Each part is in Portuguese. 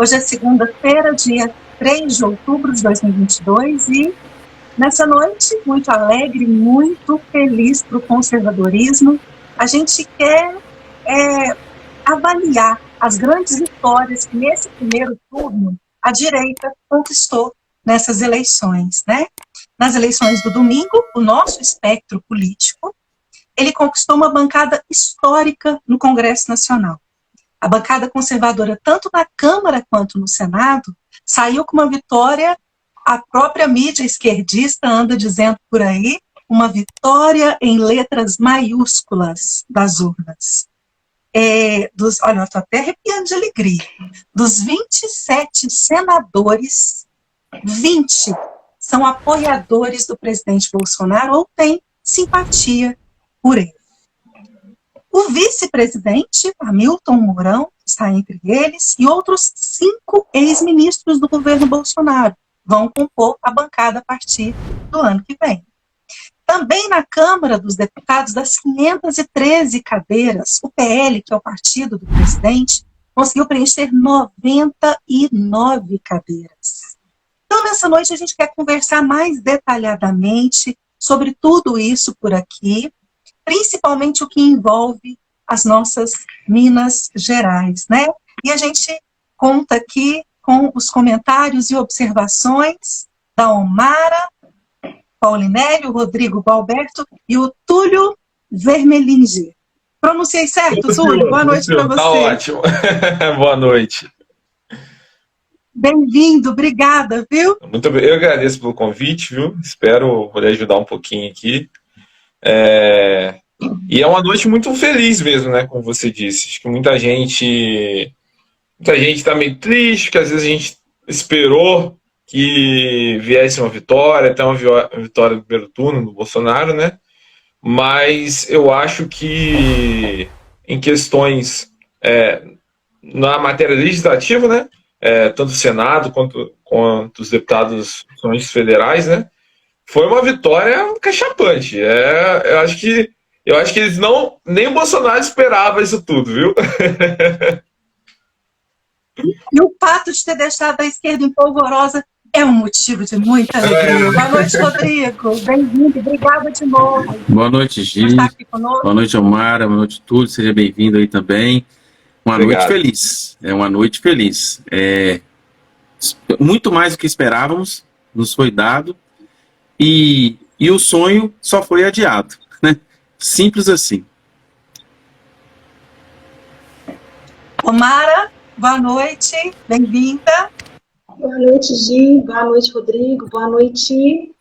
Hoje é segunda-feira, dia 3 de outubro de 2022 e nessa noite, muito alegre, muito feliz para o conservadorismo, a gente quer avaliar as grandes vitórias que nesse primeiro turno a direita conquistou nessas eleições, né? Nas eleições do domingo, o nosso espectro político, ele conquistou uma bancada histórica no Congresso Nacional. A bancada conservadora, tanto na Câmara quanto no Senado, saiu com uma vitória, a própria mídia esquerdista anda dizendo por aí, uma vitória em letras maiúsculas das urnas. Olha, eu estou até arrepiando de alegria. Dos 27 senadores, 20 são apoiadores do presidente Bolsonaro ou têm simpatia por ele. O vice-presidente, Hamilton Mourão, está entre eles, e outros 5 ex-ministros do governo Bolsonaro vão compor a bancada a partir do ano que vem. Também na Câmara dos Deputados, das 513 cadeiras, o PL, que é o partido do presidente, conseguiu preencher 99 cadeiras. Então, nessa noite, a gente quer conversar mais detalhadamente sobre tudo isso por aqui, principalmente o que envolve as nossas Minas Gerais, né? E a gente conta aqui com os comentários e observações da Omara Paulinelli, o Rodrigo Balberto e o Túlio Vermelinger. Pronunciei certo, Túlio? Boa noite para você. Tá ótimo. Boa noite. Bem-vindo, obrigada, viu? Muito bem, eu agradeço pelo convite, viu? Espero poder ajudar um pouquinho aqui. E é uma noite muito feliz mesmo, né? Como você disse. Acho que muita gente está meio triste, que às vezes a gente esperou que viesse uma vitória, até uma vitória do primeiro turno do Bolsonaro, né? Mas eu acho que em questões na matéria legislativa, né? Tanto o Senado quanto os deputados federais, né? Foi uma vitória cachapante. Eu acho que eles nem o Bolsonaro esperava isso tudo, viu? E o fato de ter deixado a esquerda empolvorosa é um motivo de muita alegria. Boa noite, Rodrigo. Bem-vindo. Obrigada de novo. Boa noite, Gi. Boa noite, Omara. Boa noite, Túlio. Seja bem-vindo aí também. Uma Obrigado. Noite feliz. Uma noite feliz. Muito mais do que esperávamos, nos foi dado. E o sonho só foi adiado, né? Simples assim. Omara, boa noite. Bem-vinda. Boa noite, Gi. Boa noite, Rodrigo. Boa noite.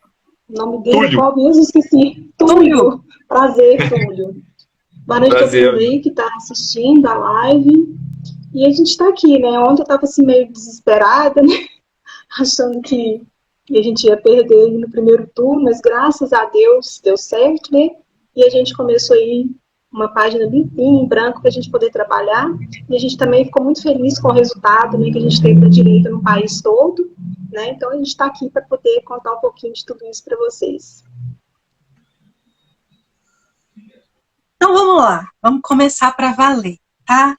O nome dele é qual mesmo? Esqueci. Túlio. Prazer, Túlio. Boa noite a todo mundo aí que está assistindo a live. E a gente está aqui, né? Ontem eu estava assim meio desesperada, né? Achando que a gente ia perder no primeiro turno, mas graças a Deus deu certo, né? E a gente começou aí uma página limpinha, em branco, para a gente poder trabalhar. E a gente também ficou muito feliz com o resultado, né, que a gente teve da direita no país todo, né? Então a gente está aqui para poder contar um pouquinho de tudo isso para vocês. Então vamos lá, vamos começar para valer, tá?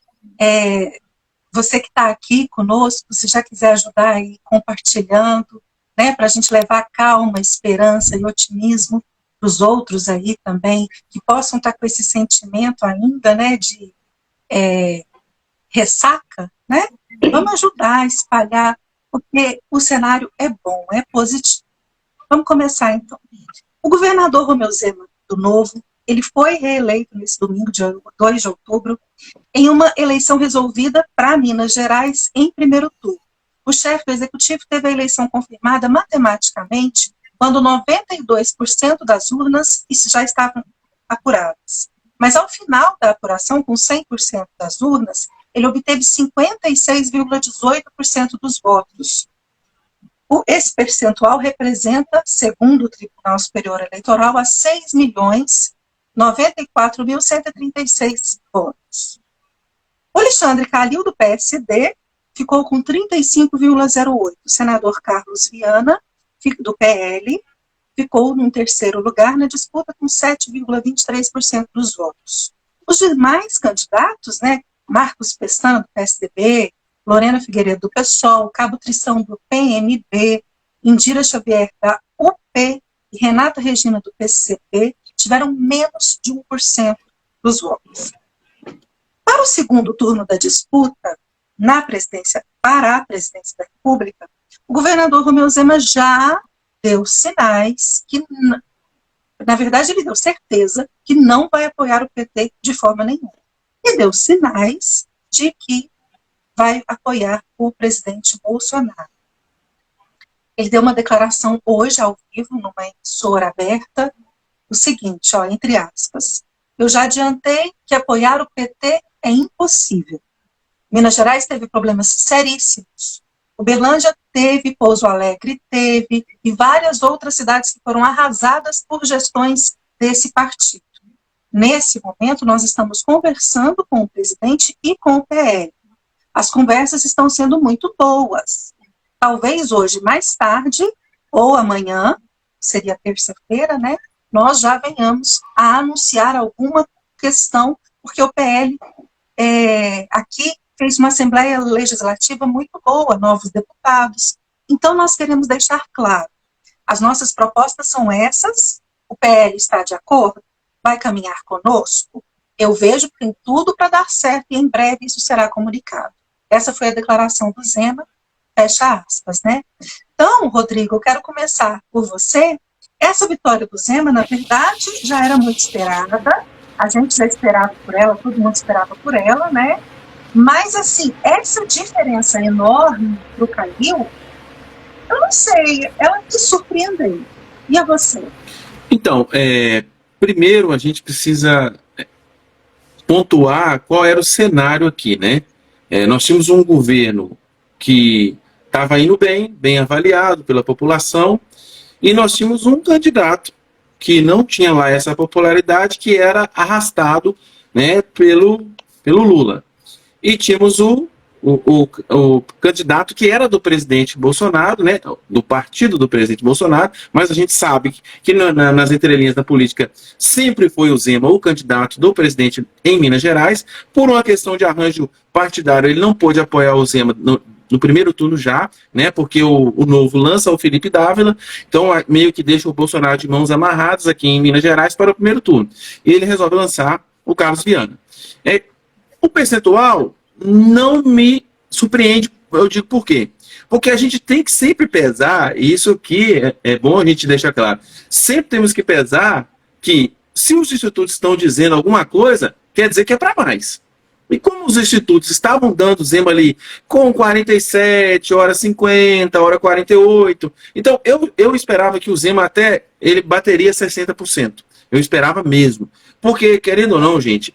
Você que está aqui conosco, se já quiser ajudar aí compartilhando, né, para a gente levar calma, esperança e otimismo para os outros aí também, que possam estar com esse sentimento ainda, né, de ressaca, né? Vamos ajudar a espalhar, porque o cenário é bom, é positivo. Vamos começar, então. O governador Romeu Zema, do Novo, ele foi reeleito nesse domingo, dia 2 de outubro, em uma eleição resolvida para Minas Gerais em primeiro turno. O chefe do executivo teve a eleição confirmada matematicamente quando 92% das urnas já estavam apuradas. Mas ao final da apuração, com 100% das urnas, ele obteve 56,18% dos votos. Esse percentual representa, segundo o Tribunal Superior Eleitoral, a 6.094.136 votos. O Alexandre Calil, do PSD, ficou com 35,08%. O senador Carlos Viana, do PL, ficou no terceiro lugar na disputa com 7,23% dos votos. Os demais candidatos, né, Marcos Pestana, do PSDB, Lorena Figueiredo do PSOL, Cabo Tristão do PMB, Indira Xavier da UP e Renata Regina do PCB tiveram menos de 1% dos votos. Para o segundo turno da disputa, para a presidência da República, o governador Romeu Zema já deu sinais que, na verdade, ele deu certeza que não vai apoiar o PT de forma nenhuma. E deu sinais de que vai apoiar o presidente Bolsonaro. Ele deu uma declaração hoje, ao vivo, numa emissora aberta, o seguinte, entre aspas, eu já adiantei que apoiar o PT é impossível. Minas Gerais teve problemas seríssimos. Uberlândia teve, Pouso Alegre teve, e várias outras cidades que foram arrasadas por gestões desse partido. Nesse momento, nós estamos conversando com o presidente e com o PL. As conversas estão sendo muito boas. Talvez hoje, mais tarde, ou amanhã, seria terça-feira, né? Nós já venhamos a anunciar alguma questão, porque o PL aqui fez uma Assembleia Legislativa muito boa, novos deputados. Então, nós queremos deixar claro, as nossas propostas são essas, o PL está de acordo, vai caminhar conosco, eu vejo que tem tudo para dar certo e em breve isso será comunicado. Essa foi a declaração do Zema, fecha aspas, né? Então, Rodrigo, eu quero começar por você. Essa vitória do Zema, na verdade, já era muito esperada, a gente já esperava por ela, todo mundo esperava por ela, né? Mas, assim, essa diferença enorme para o Calil, eu não sei, ela te surpreendeu. E a você? Então, primeiro a gente precisa pontuar qual era o cenário aqui, né? Nós tínhamos um governo que estava indo bem avaliado pela população, e nós tínhamos um candidato que não tinha lá essa popularidade, que era arrastado, né, pelo Lula. E tínhamos o candidato que era do presidente Bolsonaro, né, do partido do presidente Bolsonaro, mas a gente sabe que nas entrelinhas da política sempre foi o Zema o candidato do presidente em Minas Gerais. Por uma questão de arranjo partidário, ele não pôde apoiar o Zema no primeiro turno já, né, porque o Novo lança o Felipe Dávila, então meio que deixa o Bolsonaro de mãos amarradas aqui em Minas Gerais para o primeiro turno. E ele resolve lançar o Carlos Viana. O percentual não me surpreende, eu digo por quê? Porque a gente tem que sempre pesar, e isso aqui é bom a gente deixar claro, sempre temos que pesar que se os institutos estão dizendo alguma coisa, quer dizer que é para mais. E como os institutos estavam dando Zema ali com 47, hora 50, hora 48, então eu esperava que o Zema até ele bateria 60%. Eu esperava mesmo. Porque, querendo ou não, gente,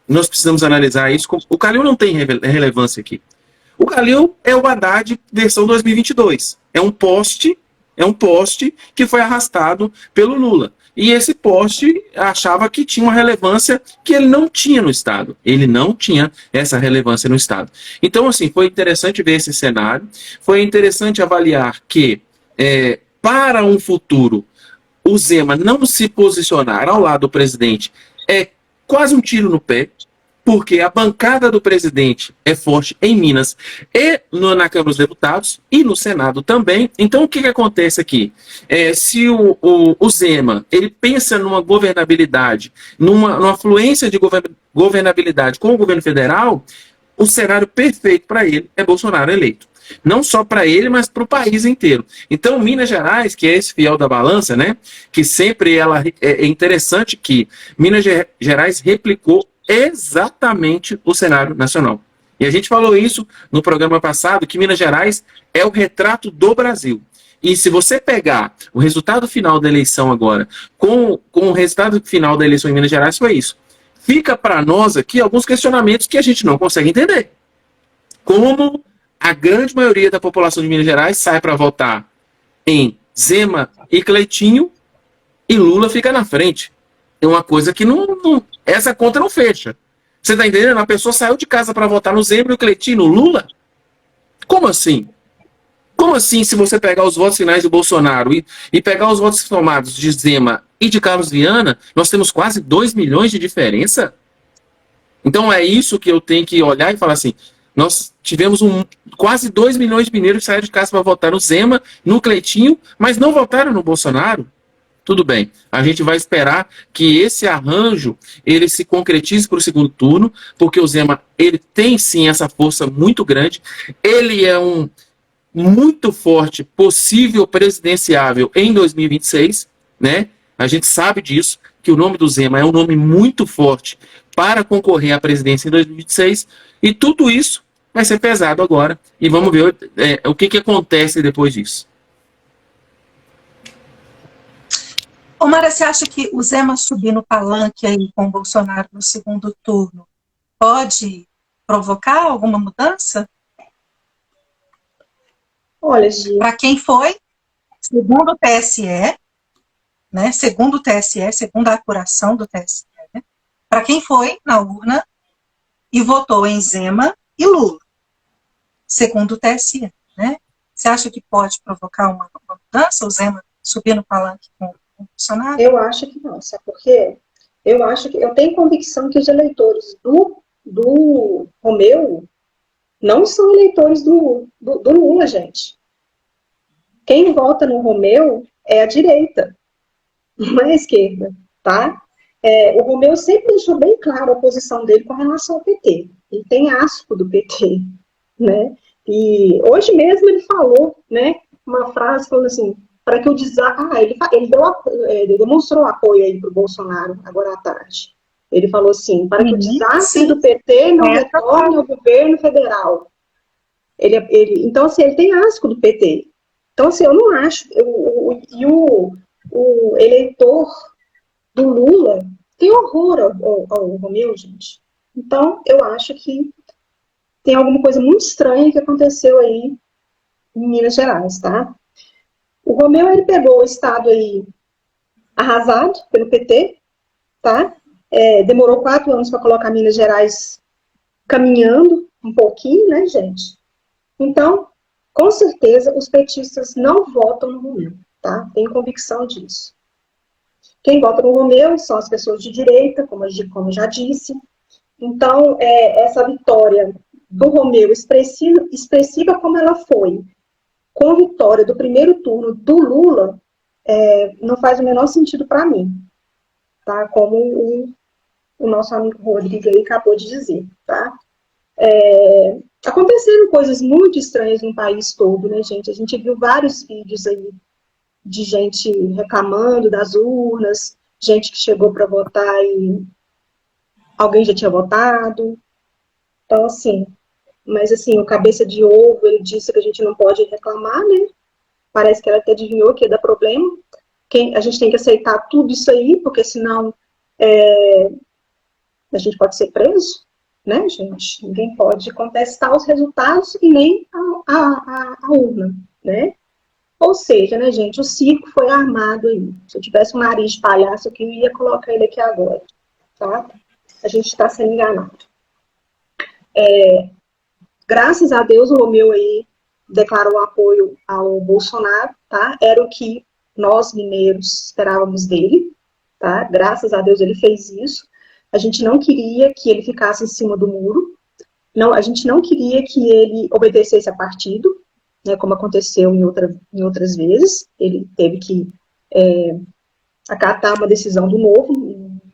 nós precisamos analisar isso. O Calil não tem relevância aqui. O Calil é o Haddad versão 2022. É um poste que foi arrastado pelo Lula. E esse poste achava que tinha uma relevância que ele não tinha no Estado. Ele não tinha essa relevância no Estado. Então, assim, foi interessante ver esse cenário. Foi interessante avaliar que, para um futuro, o Zema não se posicionar ao lado do presidente é quase um tiro no pé, porque a bancada do presidente é forte em Minas e na Câmara dos Deputados e no Senado também. Então, o que acontece aqui? Se o Zema ele pensa numa governabilidade, numa fluência de governabilidade com o governo federal, o cenário perfeito para ele é Bolsonaro eleito. Não só para ele, mas para o país inteiro. Então, Minas Gerais, que é esse fiel da balança, né? Que sempre é interessante que Minas Gerais replicou exatamente o cenário nacional. E a gente falou isso no programa passado, que Minas Gerais é o retrato do Brasil. E se você pegar o resultado final da eleição agora, com o resultado final da eleição em Minas Gerais, foi isso. Fica para nós aqui alguns questionamentos que a gente não consegue entender. Como a grande maioria da população de Minas Gerais sai para votar em Zema e Cleitinho e Lula fica na frente. É uma coisa que essa conta não fecha. Você está entendendo? A pessoa saiu de casa para votar no Zema e o Cleitinho, no Lula? Como assim? Como assim, se você pegar os votos finais do Bolsonaro e pegar os votos tomados de Zema e de Carlos Viana, nós temos quase 2 milhões de diferença? Então é isso que eu tenho que olhar e falar assim, Nós tivemos quase 2 milhões de mineiros que saíram de casa para votar no Zema, no Cleitinho, mas não votaram no Bolsonaro. Tudo bem, a gente vai esperar que esse arranjo ele se concretize para o segundo turno, porque o Zema ele tem sim essa força muito grande, ele é um muito forte possível presidenciável em 2026, né? A gente sabe disso, que o nome do Zema é um nome muito forte para concorrer à presidência em 2026, e tudo isso vai ser pesado agora, e vamos ver o que acontece depois disso. Ô, Mara, você acha que o Zema subir no palanque aí com o Bolsonaro no segundo turno pode provocar alguma mudança? Olha, Gi, Para quem foi, segundo o TSE, né? Segundo o TSE, segundo a apuração do TSE, né? Para quem foi na urna e votou em Zema e Lula, segundo o TSE, né? Você acha que pode provocar uma mudança, o Zema subir no palanque com o Bolsonaro? eu acho que não, sabe por quê? Eu tenho convicção que os eleitores do Romeu não são eleitores do Lula, gente. Quem vota no Romeu é a direita, não é a esquerda, tá? O Romeu sempre deixou bem claro a posição dele com relação ao PT. Ele tem asco do PT, né? E hoje mesmo ele falou, né, uma frase falando assim, para que o desastre... ele demonstrou apoio aí para o Bolsonaro agora à tarde. Ele falou assim, para que o desastre do PT não retorne ao governo federal. Então, assim, ele tem asco do PT. Então, assim, eu não acho... O eleitor do Lula tem horror ao Romeu, gente. Então, eu acho que tem alguma coisa muito estranha que aconteceu aí em Minas Gerais, tá? O Romeu, ele pegou o estado aí arrasado pelo PT, tá? Demorou 4 anos para colocar Minas Gerais caminhando um pouquinho, né, gente? Então, com certeza, os petistas não votam no Romeu, tá? Tenho convicção disso. Quem vota no Romeu são as pessoas de direita, como eu já disse. Então, essa vitória do Romeu, expressiva como ela foi, com a vitória do primeiro turno do Lula, não faz o menor sentido para mim, tá? Como o nosso amigo Rodrigo aí acabou de dizer, tá? Aconteceram coisas muito estranhas no país todo, né, gente? A gente viu vários vídeos aí de gente reclamando das urnas, gente que chegou para votar e alguém já tinha votado. Então, assim, mas assim, o cabeça de ovo, ele disse que a gente não pode reclamar, né? Parece que ela até adivinhou que ia dar problema. A gente tem que aceitar tudo isso aí, porque senão a gente pode ser preso, né, gente? Ninguém pode contestar os resultados e nem a urna, né? Ou seja, né, gente, o circo foi armado aí. Se eu tivesse um nariz de palhaço aqui, eu ia colocar ele aqui agora, tá? A gente está sendo enganado. Graças a Deus, o Romeu aí declarou apoio ao Bolsonaro, tá? Era o que nós, mineiros, esperávamos dele, tá? Graças a Deus ele fez isso. A gente não queria que ele ficasse em cima do muro, a gente não queria que ele obedecesse a partido, né, como aconteceu em outras vezes. Ele teve que acatar uma decisão do Novo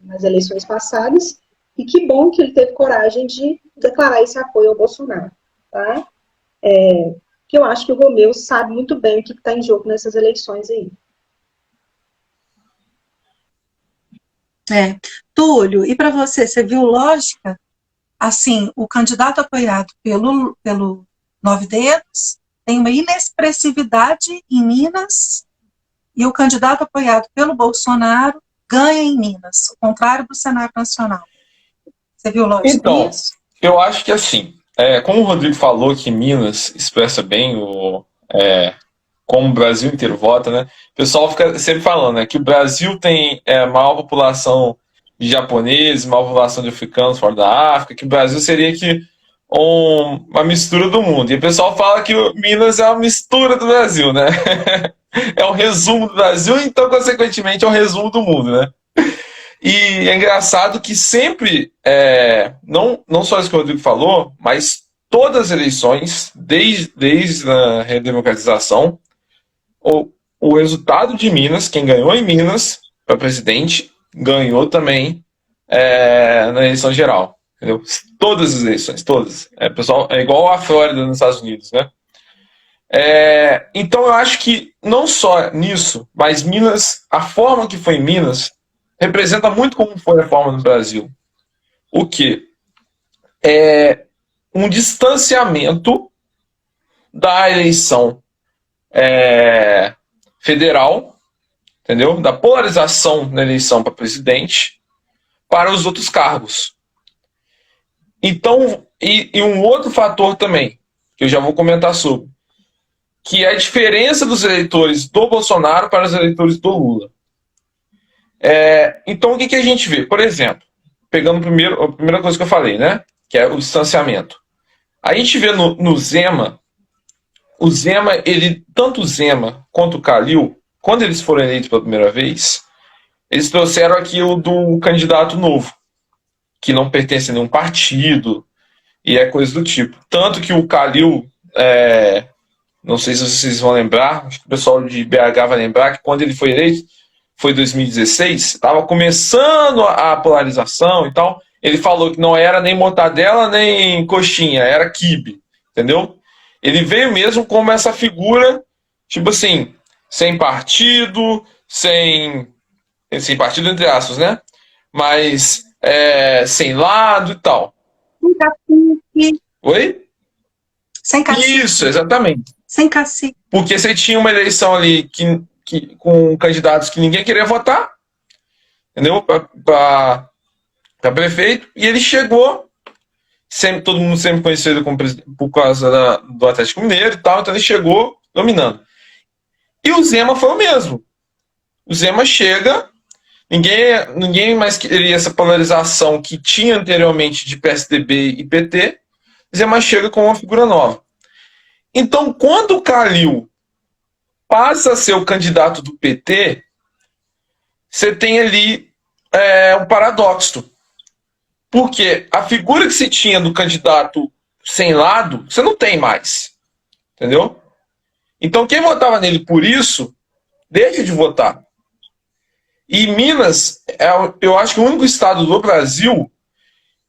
nas eleições passadas, e que bom que ele teve coragem de declarar esse apoio ao Bolsonaro, tá? Que eu acho que o Romeu sabe muito bem o que está em jogo nessas eleições aí. Túlio, e para você viu lógica? Assim, o candidato apoiado pelo Nove Dedos tem uma inexpressividade em Minas, e o candidato apoiado pelo Bolsonaro ganha em Minas, o contrário do cenário nacional. Você viu lógica nisso? Eu acho que assim, como o Rodrigo falou que Minas expressa bem como o Brasil inteiro vota, né? O pessoal fica sempre falando, né, que o Brasil tem a maior população de japoneses, maior população de africanos fora da África, que o Brasil seria uma mistura do mundo. E o pessoal fala que Minas é uma mistura do Brasil, né? É um resumo do Brasil, então, consequentemente, é um resumo do mundo, né? E é engraçado que sempre, não só isso que o Rodrigo falou, mas todas as eleições, desde a redemocratização, o resultado de Minas, quem ganhou em Minas para presidente, ganhou também na eleição geral. Entendeu? Todas as eleições, todas. Pessoal, é igual a Flórida nos Estados Unidos, né? Então eu acho que não só nisso, mas Minas, a forma que foi em Minas, representa muito como foi a forma no Brasil. O quê? Um distanciamento da eleição federal, entendeu? Da polarização na eleição para presidente para os outros cargos. Então, e um outro fator também, que eu já vou comentar sobre, que é a diferença dos eleitores do Bolsonaro para os eleitores do Lula. Então, o que a gente vê? Por exemplo, pegando a primeira coisa que eu falei, né? Que é o distanciamento. A gente vê no Zema, o Zema, tanto o Zema quanto o Calil, quando eles foram eleitos pela primeira vez, eles trouxeram aquilo do candidato novo, que não pertence a nenhum partido, e coisa do tipo. Tanto que o Calil, não sei se vocês vão lembrar, acho que o pessoal de BH vai lembrar, que quando ele foi eleito, foi em 2016, estava começando a polarização e tal, ele falou que não era nem mortadela, nem coxinha, era quibe, entendeu? Ele veio mesmo como essa figura, tipo assim, sem partido, sem partido entre aspas, né? Mas sem lado e tal. Sem cacique. Oi? Sem cacique. Isso, exatamente. Sem cacique. Porque você tinha uma eleição ali com candidatos que ninguém queria votar, entendeu? Para prefeito, e ele chegou, todo mundo sempre conhecido por causa do Atlético Mineiro e tal, então ele chegou dominando. E o Zema foi o mesmo. O Zema chega, ninguém mais queria essa polarização que tinha anteriormente de PSDB e PT, o Zema chega com uma figura nova. Então, quando o Calil passa a ser o candidato do PT, você tem ali um paradoxo. Porque a figura que se tinha do candidato sem lado, você não tem mais. Entendeu? Então, quem votava nele por isso, deixa de votar. E Minas, eu acho que o único estado do Brasil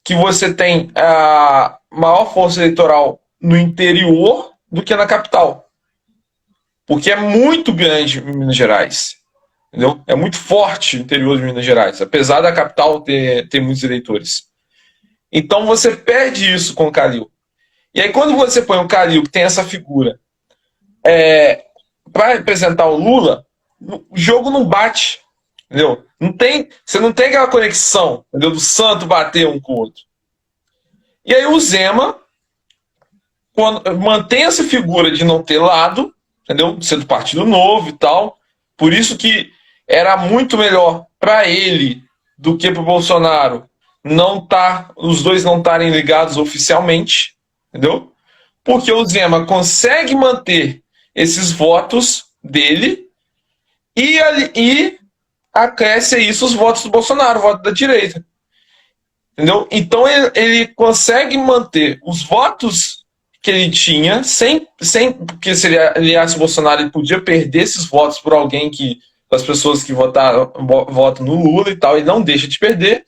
que você tem a maior força eleitoral no interior do que na capital. Porque é muito grande em Minas Gerais. Entendeu? É muito forte o interior de Minas Gerais, apesar da capital ter muitos eleitores. Então você perde isso com o Calil. E aí quando você põe o Calil, que tem essa figura, para representar o Lula, o jogo não bate. Entendeu? Você não tem aquela conexão, entendeu? Do santo bater um com o outro. E aí o Zema mantém essa figura de não ter lado, entendeu? De ser do Partido Novo e tal. Por isso que era muito melhor para ele do que para o Bolsonaro os dois não estarem ligados oficialmente, entendeu? Porque o Zema consegue manter esses votos dele e acresce isso os votos do Bolsonaro, o voto da direita. Entendeu? Então ele consegue manter os votos que ele tinha, porque se ele aliasse o Bolsonaro, ele podia perder esses votos por alguém das pessoas que votam no Lula e tal, ele não deixa de perder,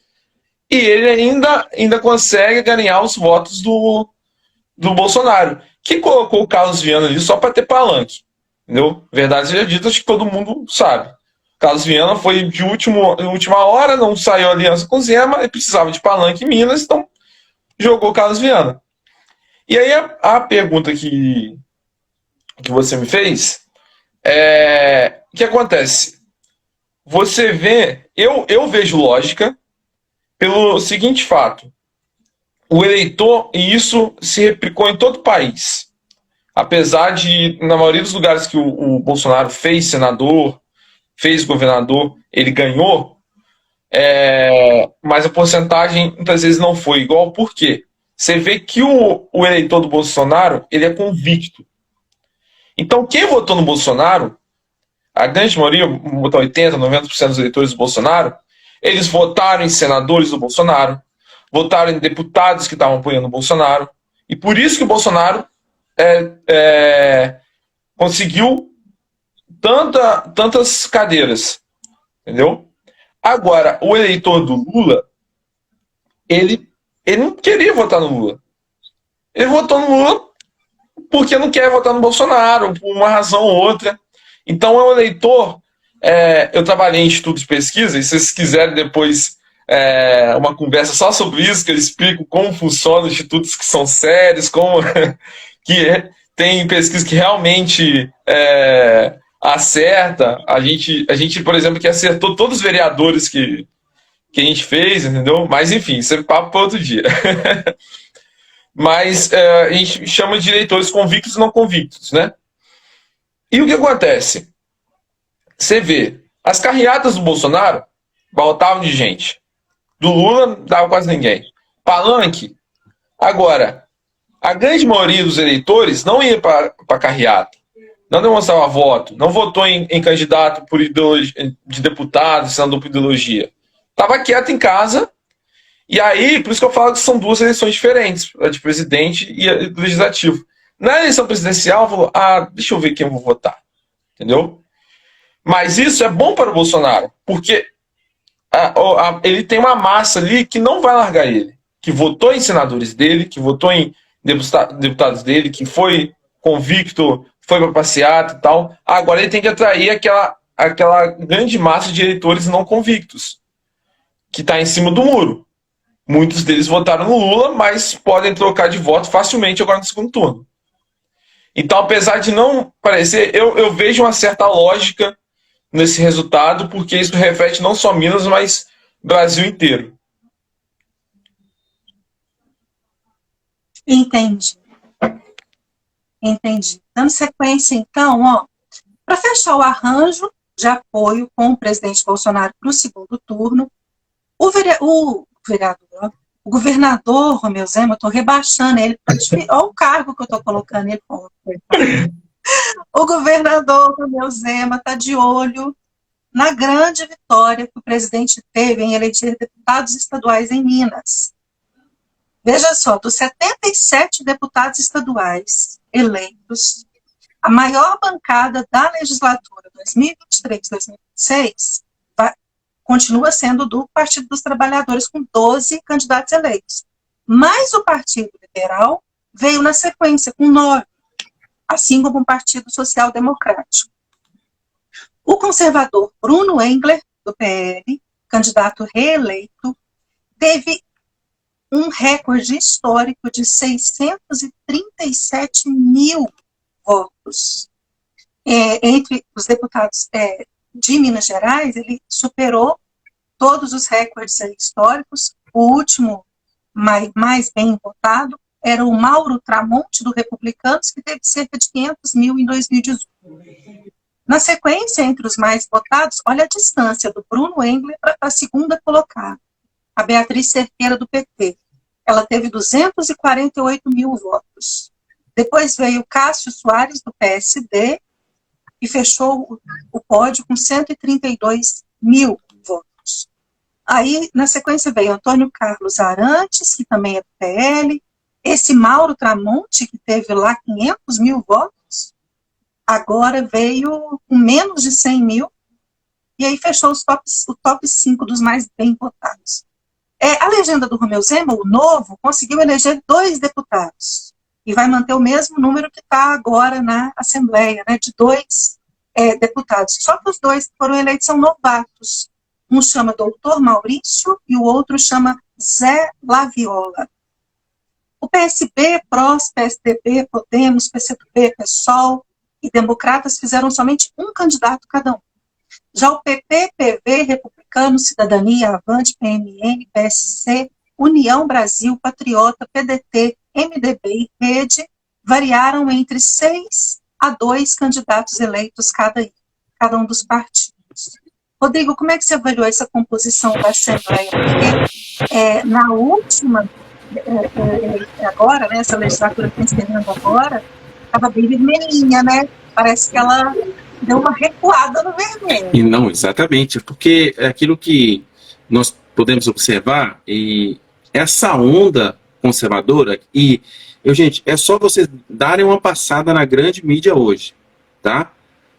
e ele ainda consegue ganhar os votos do Bolsonaro, que colocou o Carlos Viana ali só para ter palanque. Entendeu? Verdade seja dita, acho que todo mundo sabe. Carlos Viana foi de última hora, não saiu aliança com o Zema, ele precisava de palanque em Minas, então jogou Carlos Viana. E aí a pergunta que você me fez o que acontece? Você vê, eu vejo lógica pelo seguinte fato: o eleitor, e isso se replicou em todo o país, apesar de, na maioria dos lugares que o Bolsonaro fez senador, fez governador, ele ganhou, mas a porcentagem muitas vezes não foi igual. Por quê? Você vê que o eleitor do Bolsonaro, ele é convicto. Então, quem votou no Bolsonaro, a grande maioria, votou 80%, 90% dos eleitores do Bolsonaro, eles votaram em senadores do Bolsonaro, votaram em deputados que estavam apoiando o Bolsonaro, E por isso que o Bolsonaro conseguiu tantas cadeiras, entendeu? Agora, o eleitor do Lula, ele não queria votar no Lula. Ele votou no Lula porque não quer votar no Bolsonaro, por uma razão ou outra. Então, é um eleitor... eu trabalhei em institutos de pesquisa, e se vocês quiserem depois uma conversa só sobre isso, que eu explico como funcionam institutos que são sérios, como que tem pesquisa que realmente acerta. A gente, por exemplo, que acertou todos os vereadores que a gente fez, entendeu? Mas, enfim, isso é papo para outro dia. Mas a gente chama de eleitores convictos e não convictos, né? E o que acontece? Você vê, as carreatas do Bolsonaro baltavam de gente. Do Lula não dava quase ninguém. Palanque. Agora, a grande maioria dos eleitores não ia para a carreata. Não demonstrava voto. Não votou em candidato por ideologia, de deputado, senador por ideologia. Estava quieto em casa. E aí, por isso que eu falo que são duas eleições diferentes. A de presidente e a do legislativo. Na eleição presidencial, falou, deixa eu ver quem eu vou votar. Entendeu? Mas isso é bom para o Bolsonaro, porque ele tem uma massa ali que não vai largar ele, que votou em senadores dele, que votou em deputados dele, que foi convicto, foi para passeata e tal. Agora ele tem que atrair aquela grande massa de eleitores não convictos, que está em cima do muro. Muitos deles votaram no Lula, mas podem trocar de voto facilmente agora no segundo turno. Então, apesar de não parecer, eu vejo uma certa lógica nesse resultado, porque isso reflete não só Minas, mas Brasil inteiro. Entendi. Dando sequência, então, para fechar o arranjo de apoio com o presidente Bolsonaro para o segundo turno, o governador Romeu Zema, eu estou rebaixando ele, olha o cargo que eu estou colocando ele. O governador Romeu Zema está de olho na grande vitória que o presidente teve em eleger deputados estaduais em Minas. Veja só, dos 77 deputados estaduais eleitos, a maior bancada da legislatura 2023-2026 continua sendo do Partido dos Trabalhadores, com 12 candidatos eleitos. Mas o Partido Liberal veio na sequência, com 9, assim como o Partido Social Democrático. O conservador Bruno Engler, do PL, candidato reeleito, teve um recorde histórico de 637 mil votos. Entre os deputados de Minas Gerais, ele superou todos os recordes históricos. O último, mais bem votado, era o Mauro Tramonte, do Republicanos, que teve cerca de 500 mil em 2018. Na sequência, entre os mais votados, olha a distância do Bruno Engler para a segunda colocada, a Beatriz Cerqueira, do PT. Ela teve 248 mil votos. Depois veio Cássio Soares, do PSD, e fechou o pódio com 132 mil votos. Aí, na sequência, veio Antônio Carlos Arantes, que também é do PL, esse Mauro Tramonte, que teve lá 500 mil votos, agora veio com menos de 100 mil, e aí fechou o top 5 dos mais bem votados. A legenda do Romeu Zema, o novo, conseguiu eleger 2 deputados, e vai manter o mesmo número que está agora na Assembleia, né, de 2 deputados. Só que os 2 que foram eleitos são novatos. Um chama Doutor Maurício e o outro chama Zé Laviola. O PSB, PROS, PSDB, Podemos, PCdoB, PSOL e Democratas fizeram somente um candidato cada um. Já o PP, PV, Republicano, Cidadania, Avante, PMN, PSC, União Brasil, Patriota, PDT, MDB e Rede variaram entre 6 a 2 candidatos eleitos cada um dos partidos. Rodrigo, como é que você avaliou essa composição da Assembleia? Porque na última, agora, né, essa legislatura que está encerrando agora, estava bem vermelhinha, né? Parece que ela deu uma recuada no vermelho. E não, exatamente, porque é aquilo que nós podemos observar, e essa onda conservadora, e Gente, é só vocês darem uma passada na grande mídia hoje, tá?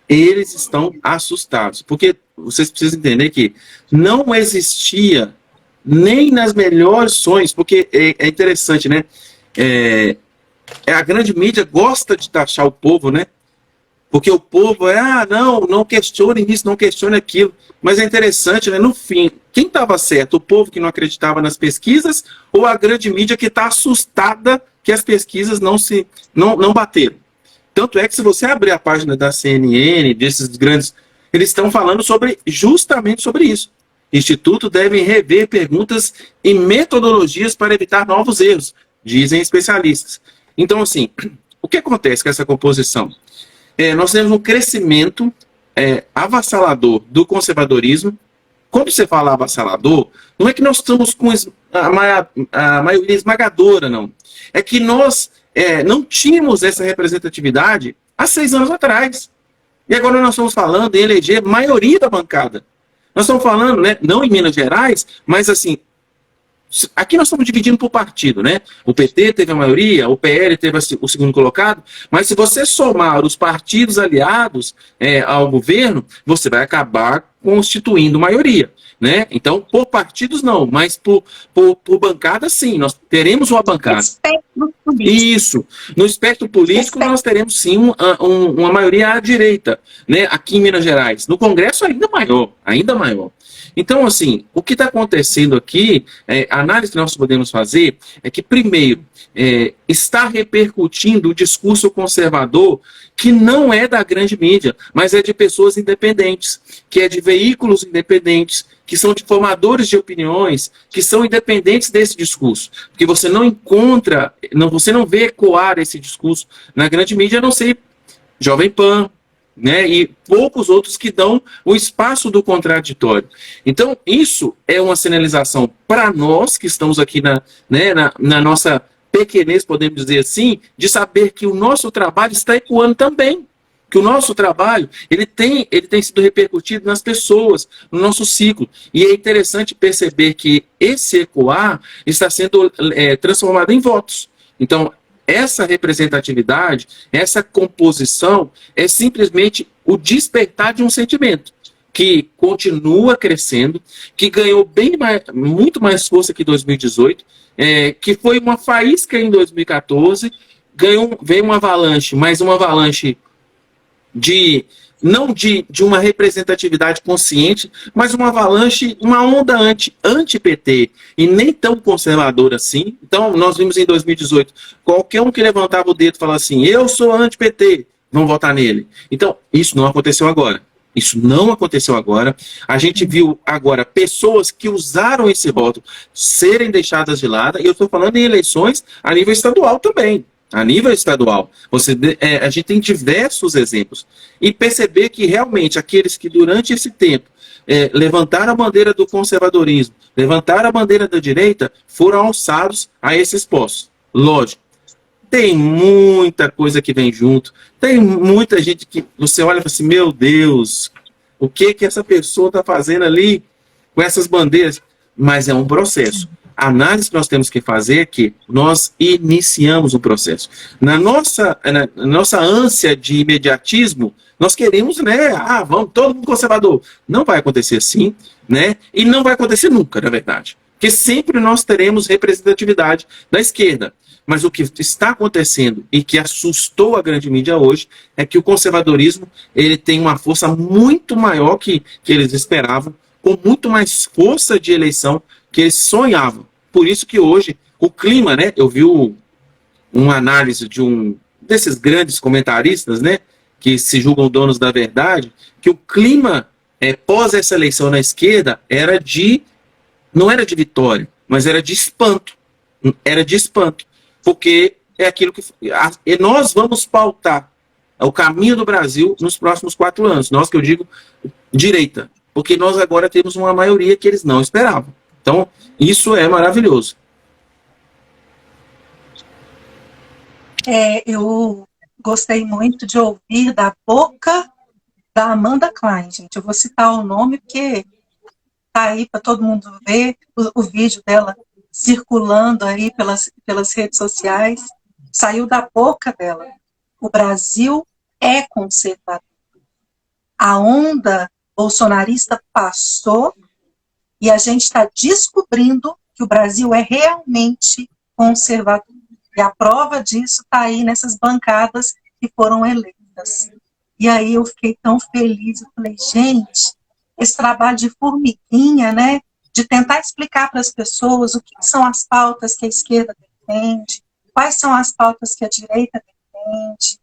Eles estão assustados, porque vocês precisam entender que não existia nem nas melhores sonhos, porque é interessante, né? A grande mídia gosta de taxar o povo, né? Porque o povo não questione isso, não questione aquilo. Mas é interessante, né? No fim, quem estava certo? O povo que não acreditava nas pesquisas ou a grande mídia que está assustada que as pesquisas não bateram? Tanto é que se você abrir a página da CNN, desses grandes, eles estão falando justamente sobre isso. Instituto devem rever perguntas e metodologias para evitar novos erros, dizem especialistas. Então, assim, o que acontece com essa composição? Nós temos um crescimento avassalador do conservadorismo. Quando você fala avassalador, não é que nós estamos com a maioria esmagadora, não. É que nós não tínhamos essa representatividade há 6 anos atrás. E agora nós estamos falando em eleger maioria da bancada. Nós estamos falando, né, não em Minas Gerais, mas assim, aqui nós estamos dividindo por partido, né? O PT teve a maioria, o PL teve o segundo colocado, mas se você somar os partidos aliados ao governo, você vai acabar constituindo maioria, né? Então, por partidos não, mas por bancada sim, nós teremos uma bancada. Espectro político. Isso. No espectro político nós teremos sim uma maioria à direita, né? Aqui em Minas Gerais. No Congresso ainda maior, ainda maior. Então, assim, o que está acontecendo aqui, a análise que nós podemos fazer é que, primeiro, está repercutindo o discurso conservador que não é da grande mídia, mas é de pessoas independentes, que é de veículos independentes, que são de formadores de opiniões, que são independentes desse discurso. Porque você não encontra, você não vê ecoar esse discurso na grande mídia, a não ser Jovem Pan, né, e poucos outros que dão o espaço do contraditório. Então, isso é uma sinalização para nós que estamos aqui na nossa pequenez, podemos dizer assim, de saber que o nosso trabalho está ecoando também. Que o nosso trabalho ele tem sido repercutido nas pessoas, no nosso ciclo. E é interessante perceber que esse ecoar está sendo transformado em votos. Então, essa representatividade, essa composição é simplesmente o despertar de um sentimento que continua crescendo, que ganhou muito mais força que em 2018, que foi uma faísca em 2014, veio uma avalanche, mas uma avalanche não de uma representatividade consciente, mas uma avalanche, uma onda anti-PT, e nem tão conservadora assim. Então, nós vimos em 2018, qualquer um que levantava o dedo e falava assim, eu sou anti-PT, vão votar nele. Então, isso não aconteceu agora. Isso não aconteceu agora. A gente viu agora pessoas que usaram esse rótulo serem deixadas de lado, e eu estou falando em eleições a nível estadual também. A nível estadual, a gente tem diversos exemplos. E perceber que realmente aqueles que durante esse tempo levantaram a bandeira do conservadorismo, levantaram a bandeira da direita, foram alçados a esses postos. Lógico, tem muita coisa que vem junto, tem muita gente que você olha e fala assim, meu Deus, o que essa pessoa está fazendo ali com essas bandeiras? Mas é um processo. A análise que nós temos que fazer é que nós iniciamos o processo. Na nossa ânsia de imediatismo, nós queremos, né? Vamos, todo mundo conservador. Não vai acontecer assim, né? E não vai acontecer nunca, na verdade. Porque sempre nós teremos representatividade da esquerda. Mas o que está acontecendo e que assustou a grande mídia hoje é que o conservadorismo ele tem uma força muito maior que eles esperavam, com muito mais força de eleição que eles sonhavam. Por isso que hoje o clima, né? Eu vi uma análise de desses grandes comentaristas, né? Que se julgam donos da verdade, que o clima pós essa eleição na esquerda não era de vitória, mas era de espanto. Era de espanto. Porque é aquilo que nós vamos pautar o caminho do Brasil nos próximos 4 anos. Nós que eu digo direita. Porque nós agora temos uma maioria que eles não esperavam. Então, isso é maravilhoso. Eu gostei muito de ouvir da boca da Amanda Klein, gente. Eu vou citar o nome porque tá aí para todo mundo ver o vídeo dela circulando aí pelas redes sociais. saiu da boca dela. O Brasil é conservador. A onda bolsonarista passou e a gente está descobrindo que o Brasil é realmente conservador. E a prova disso está aí nessas bancadas que foram eleitas. E aí eu fiquei tão feliz, eu falei, gente, esse trabalho de formiguinha, né, de tentar explicar para as pessoas o que são as pautas que a esquerda defende, quais são as pautas que a direita defende,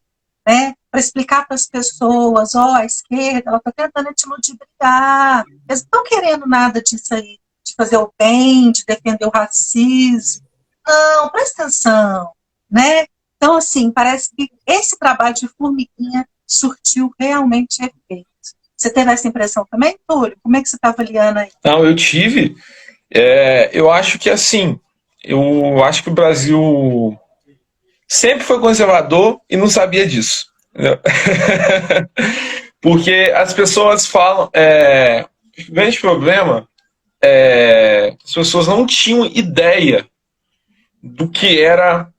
né, para explicar para as pessoas, a esquerda, ela está tentando te ludibriar, eles não estão querendo nada disso aí, de fazer o bem, de defender o racismo, não, presta atenção, né, então assim, parece que esse trabalho de formiguinha surtiu realmente efeito. Você teve essa impressão também, Túlio? Como é que você está avaliando aí? Não, eu tive. Eu acho que assim, eu acho que o Brasil sempre foi conservador e não sabia disso. Porque as pessoas falam. O grande problema é que as pessoas não tinham ideia do que era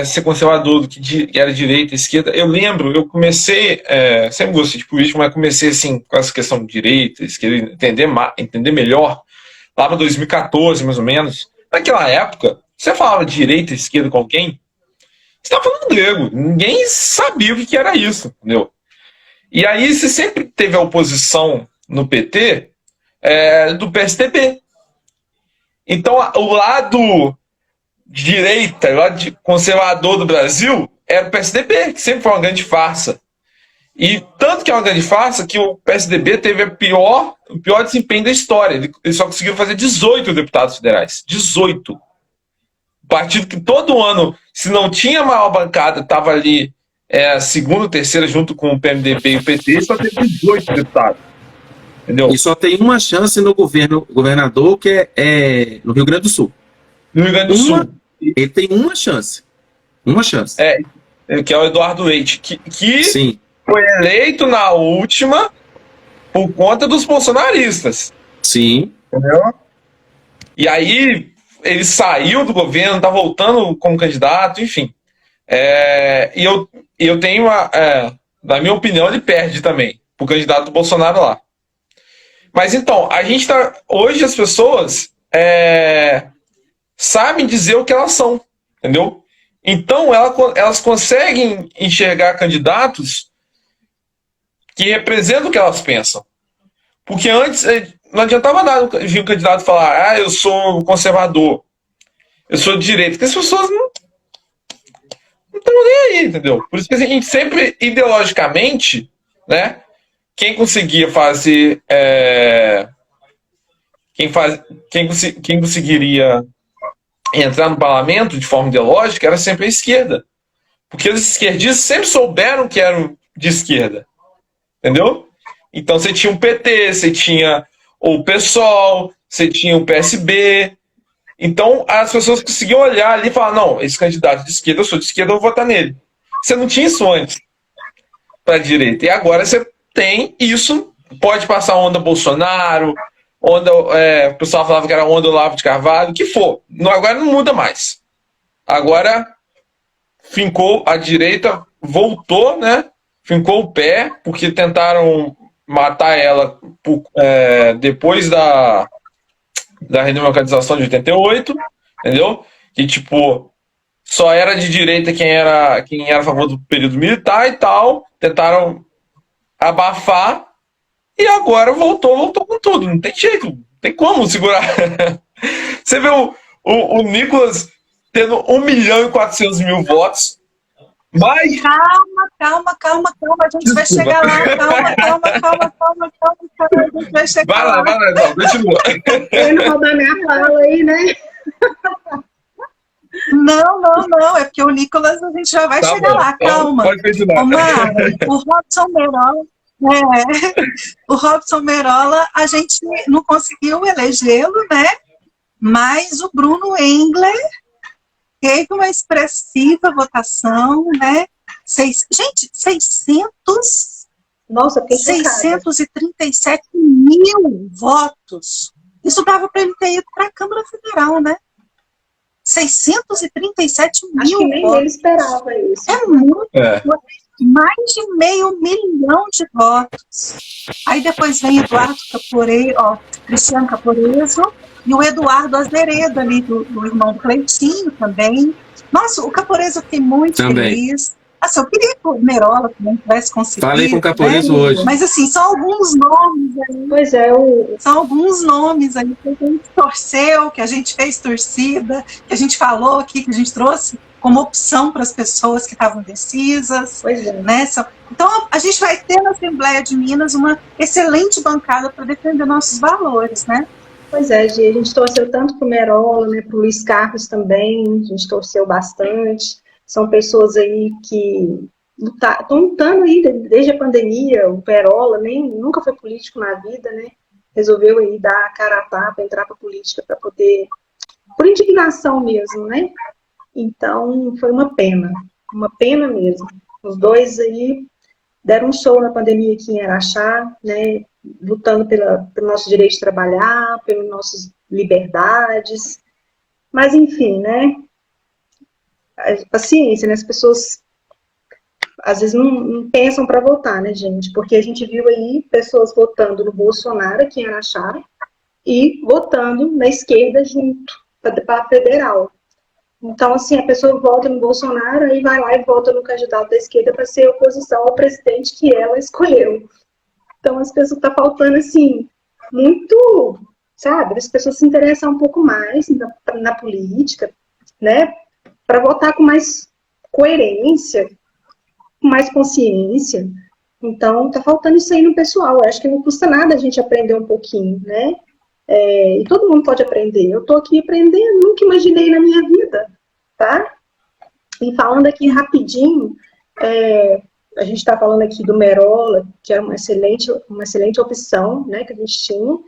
ser conservador, do que era direita, esquerda. Eu lembro, eu comecei, sempre gostei de política, mas comecei assim, com essa questão de direita, esquerda, entender melhor, lá para 2014, mais ou menos. Naquela época, você falava direita, esquerda com alguém, você estava falando grego, ninguém sabia o que era isso, entendeu? E aí você sempre teve a oposição no PT do PSDB. Então, o lado direita, o lado conservador do Brasil era o PSDB, que sempre foi uma grande farsa. E tanto que é uma grande farsa que o PSDB teve o pior desempenho da história. Eles só conseguiram fazer 18 deputados federais. 18. O partido que todo ano, se não tinha a maior bancada, estava ali a segunda, terceira, junto com o PMDB e o PT, só teve 18 deputados. Entendeu? E só tem uma chance no governador, que é no Rio Grande do Sul. No Rio Grande do Sul. Ele tem uma chance. Uma chance. Que é o Eduardo Leite, que Sim. Foi eleito na última por conta dos bolsonaristas. Sim. Entendeu? E aí ele saiu do governo, tá voltando como candidato, enfim. E eu tenho, na minha opinião, ele perde também pro candidato do Bolsonaro lá. Mas então, a gente tá. Hoje as pessoas sabem dizer o que elas são, entendeu? Então elas conseguem enxergar candidatos que representam o que elas pensam. Porque antes não adiantava nada vir um candidato falar, eu sou conservador, eu sou de direita, porque as pessoas não estão nem aí, entendeu? Por isso que a gente sempre, ideologicamente, né, quem conseguia fazer, quem conseguiria entrar no parlamento de forma ideológica era sempre a esquerda. Porque os esquerdistas sempre souberam que eram de esquerda. Entendeu? Então você tinha o PT, você tinha o PSOL, você tinha o PSB. Então as pessoas conseguiam olhar ali e falar, não, esse candidato de esquerda, eu sou de esquerda, eu vou votar nele. Você não tinha isso antes para a direita. E agora você tem isso, pode passar onda Bolsonaro, onda, o pessoal falava que era onda Olavo de Carvalho, o que for. Agora não muda mais. Agora fincou a direita, voltou, né? Fincou o pé, porque tentaram matar ela depois da redemocratização de 88, entendeu? Que, tipo, só era de direita quem era a favor do período militar e tal. Tentaram abafar e agora voltou com tudo. Não tem jeito, não tem como segurar. Você vê o Nicolas tendo 1.400.000 votos. Mas... Calma, a gente vai chegar lá, calma, a gente vai chegar lá. Vai lá, não, continua. Querendo roubar minha fala aí, né? Não, é porque o Nicolas a gente já vai chegar bom, lá, calma. Pode continuar. Omar, o Robson Merola, a gente não conseguiu elegê-lo, né? Mas o Bruno Engler teve uma expressiva votação, né? 637 mil votos. Isso dava para ele ter ido para a Câmara Federal, né? 637 mil Acho que nem votos. ele esperava isso. É muito, mais de 500 mil de votos. Aí depois vem Eduardo Caporeso, Cristiano Caporeso, e o Eduardo Azeredo ali, do irmão do Cleitinho também. Nossa, o Caporeso eu fiquei muito feliz. Assim, eu queria que o Merola também tivesse conseguido. Falei com o Caporeso hoje. Mas assim, são alguns nomes aí. Pois é, são alguns nomes aí que a gente torceu, que a gente fez torcida, que a gente falou aqui, que a gente trouxe como opção para as pessoas que estavam indecisas. Pois é. Né? Então, a gente vai ter na Assembleia de Minas uma excelente bancada para defender nossos valores, né? Pois é, Gi, a gente torceu tanto para o Merola, né, para o Luiz Carlos também, a gente torceu bastante. São pessoas aí que estão lutando aí desde a pandemia. O Merola nunca foi político na vida, né? Resolveu aí dar a cara a tapa, entrar para a política para poder, por indignação mesmo, né? Então, foi uma pena mesmo. Os dois aí deram um show na pandemia aqui em Araxá, né? Lutando pelo nosso direito de trabalhar, pelas nossas liberdades. Mas, enfim, né? Paciência, né? As pessoas às vezes não pensam para votar, né, gente? Porque a gente viu aí pessoas votando no Bolsonaro aqui em Araxá e votando na esquerda junto, para a federal. Então, assim, a pessoa vota no Bolsonaro e vai lá e vota no candidato da esquerda para ser oposição ao presidente que ela escolheu. Então, as pessoas tá faltando, assim, muito, sabe? As pessoas se interessam um pouco mais na política, né? Para votar com mais coerência, com mais consciência. Então, tá faltando isso aí no pessoal. Eu acho que não custa nada a gente aprender um pouquinho, né? E todo mundo pode aprender. Eu tô aqui aprendendo, nunca imaginei na minha vida, tá? E falando aqui rapidinho, a gente está falando aqui do Merola, que é uma excelente opção, né, que a gente tinha.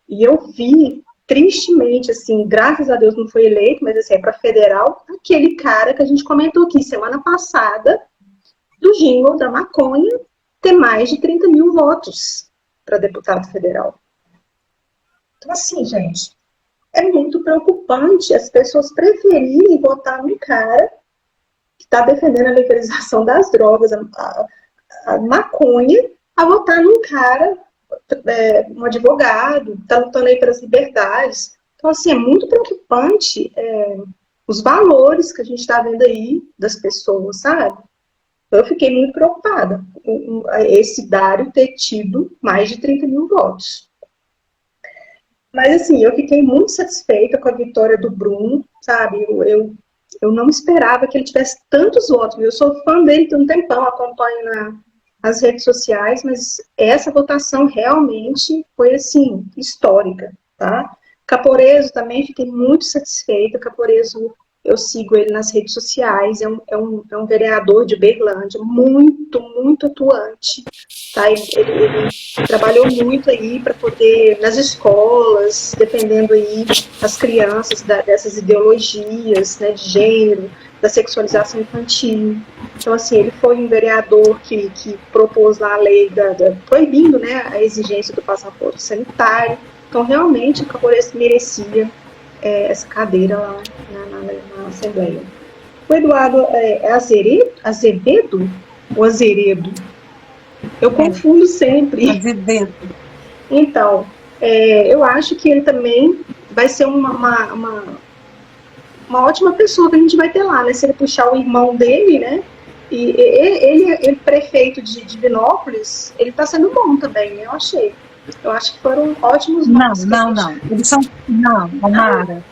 E eu vi, tristemente, assim, graças a Deus não foi eleito, mas assim, é para federal, aquele cara que a gente comentou aqui semana passada, do jingle da maconha, ter mais de 30 mil votos para deputado federal. Então, assim, gente, é muito preocupante as pessoas preferirem votar num cara que está defendendo a legalização das drogas, a maconha, a votar num cara, um advogado, que está lutando aí pelas liberdades. Então, assim, é muito preocupante os valores que a gente está vendo aí das pessoas, sabe? Eu fiquei muito preocupada com esse Dário ter tido mais de 30 mil votos. Mas, assim, eu fiquei muito satisfeita com a vitória do Bruno, sabe? Eu não esperava que ele tivesse tantos votos. Eu sou fã dele tem um tempão, acompanho nas redes sociais, mas essa votação realmente foi, assim, histórica, tá? Caporeso também, fiquei muito satisfeita. Caporeso, eu sigo ele nas redes sociais, é um vereador de Uberlândia, muito, muito atuante, tá? Ele trabalhou muito aí para poder, nas escolas, defendendo aí as crianças dessas ideologias, né, de gênero, da sexualização infantil. Então, assim, ele foi um vereador que propôs lá a lei proibindo, né, a exigência do passaporte sanitário. Então, realmente, o Caporeso merecia essa cadeira lá na Assembleia. O Eduardo Azevedo ou Azeredo? Eu confundo sempre. Azevedo. Então, eu acho que ele também vai ser uma ótima pessoa que a gente vai ter lá, né? Se ele puxar o irmão dele, né? E ele prefeito de Vinópolis, ele está sendo bom também, eu achei. Eu acho que foram ótimos nomes. Não. Eles são... Não, Amara.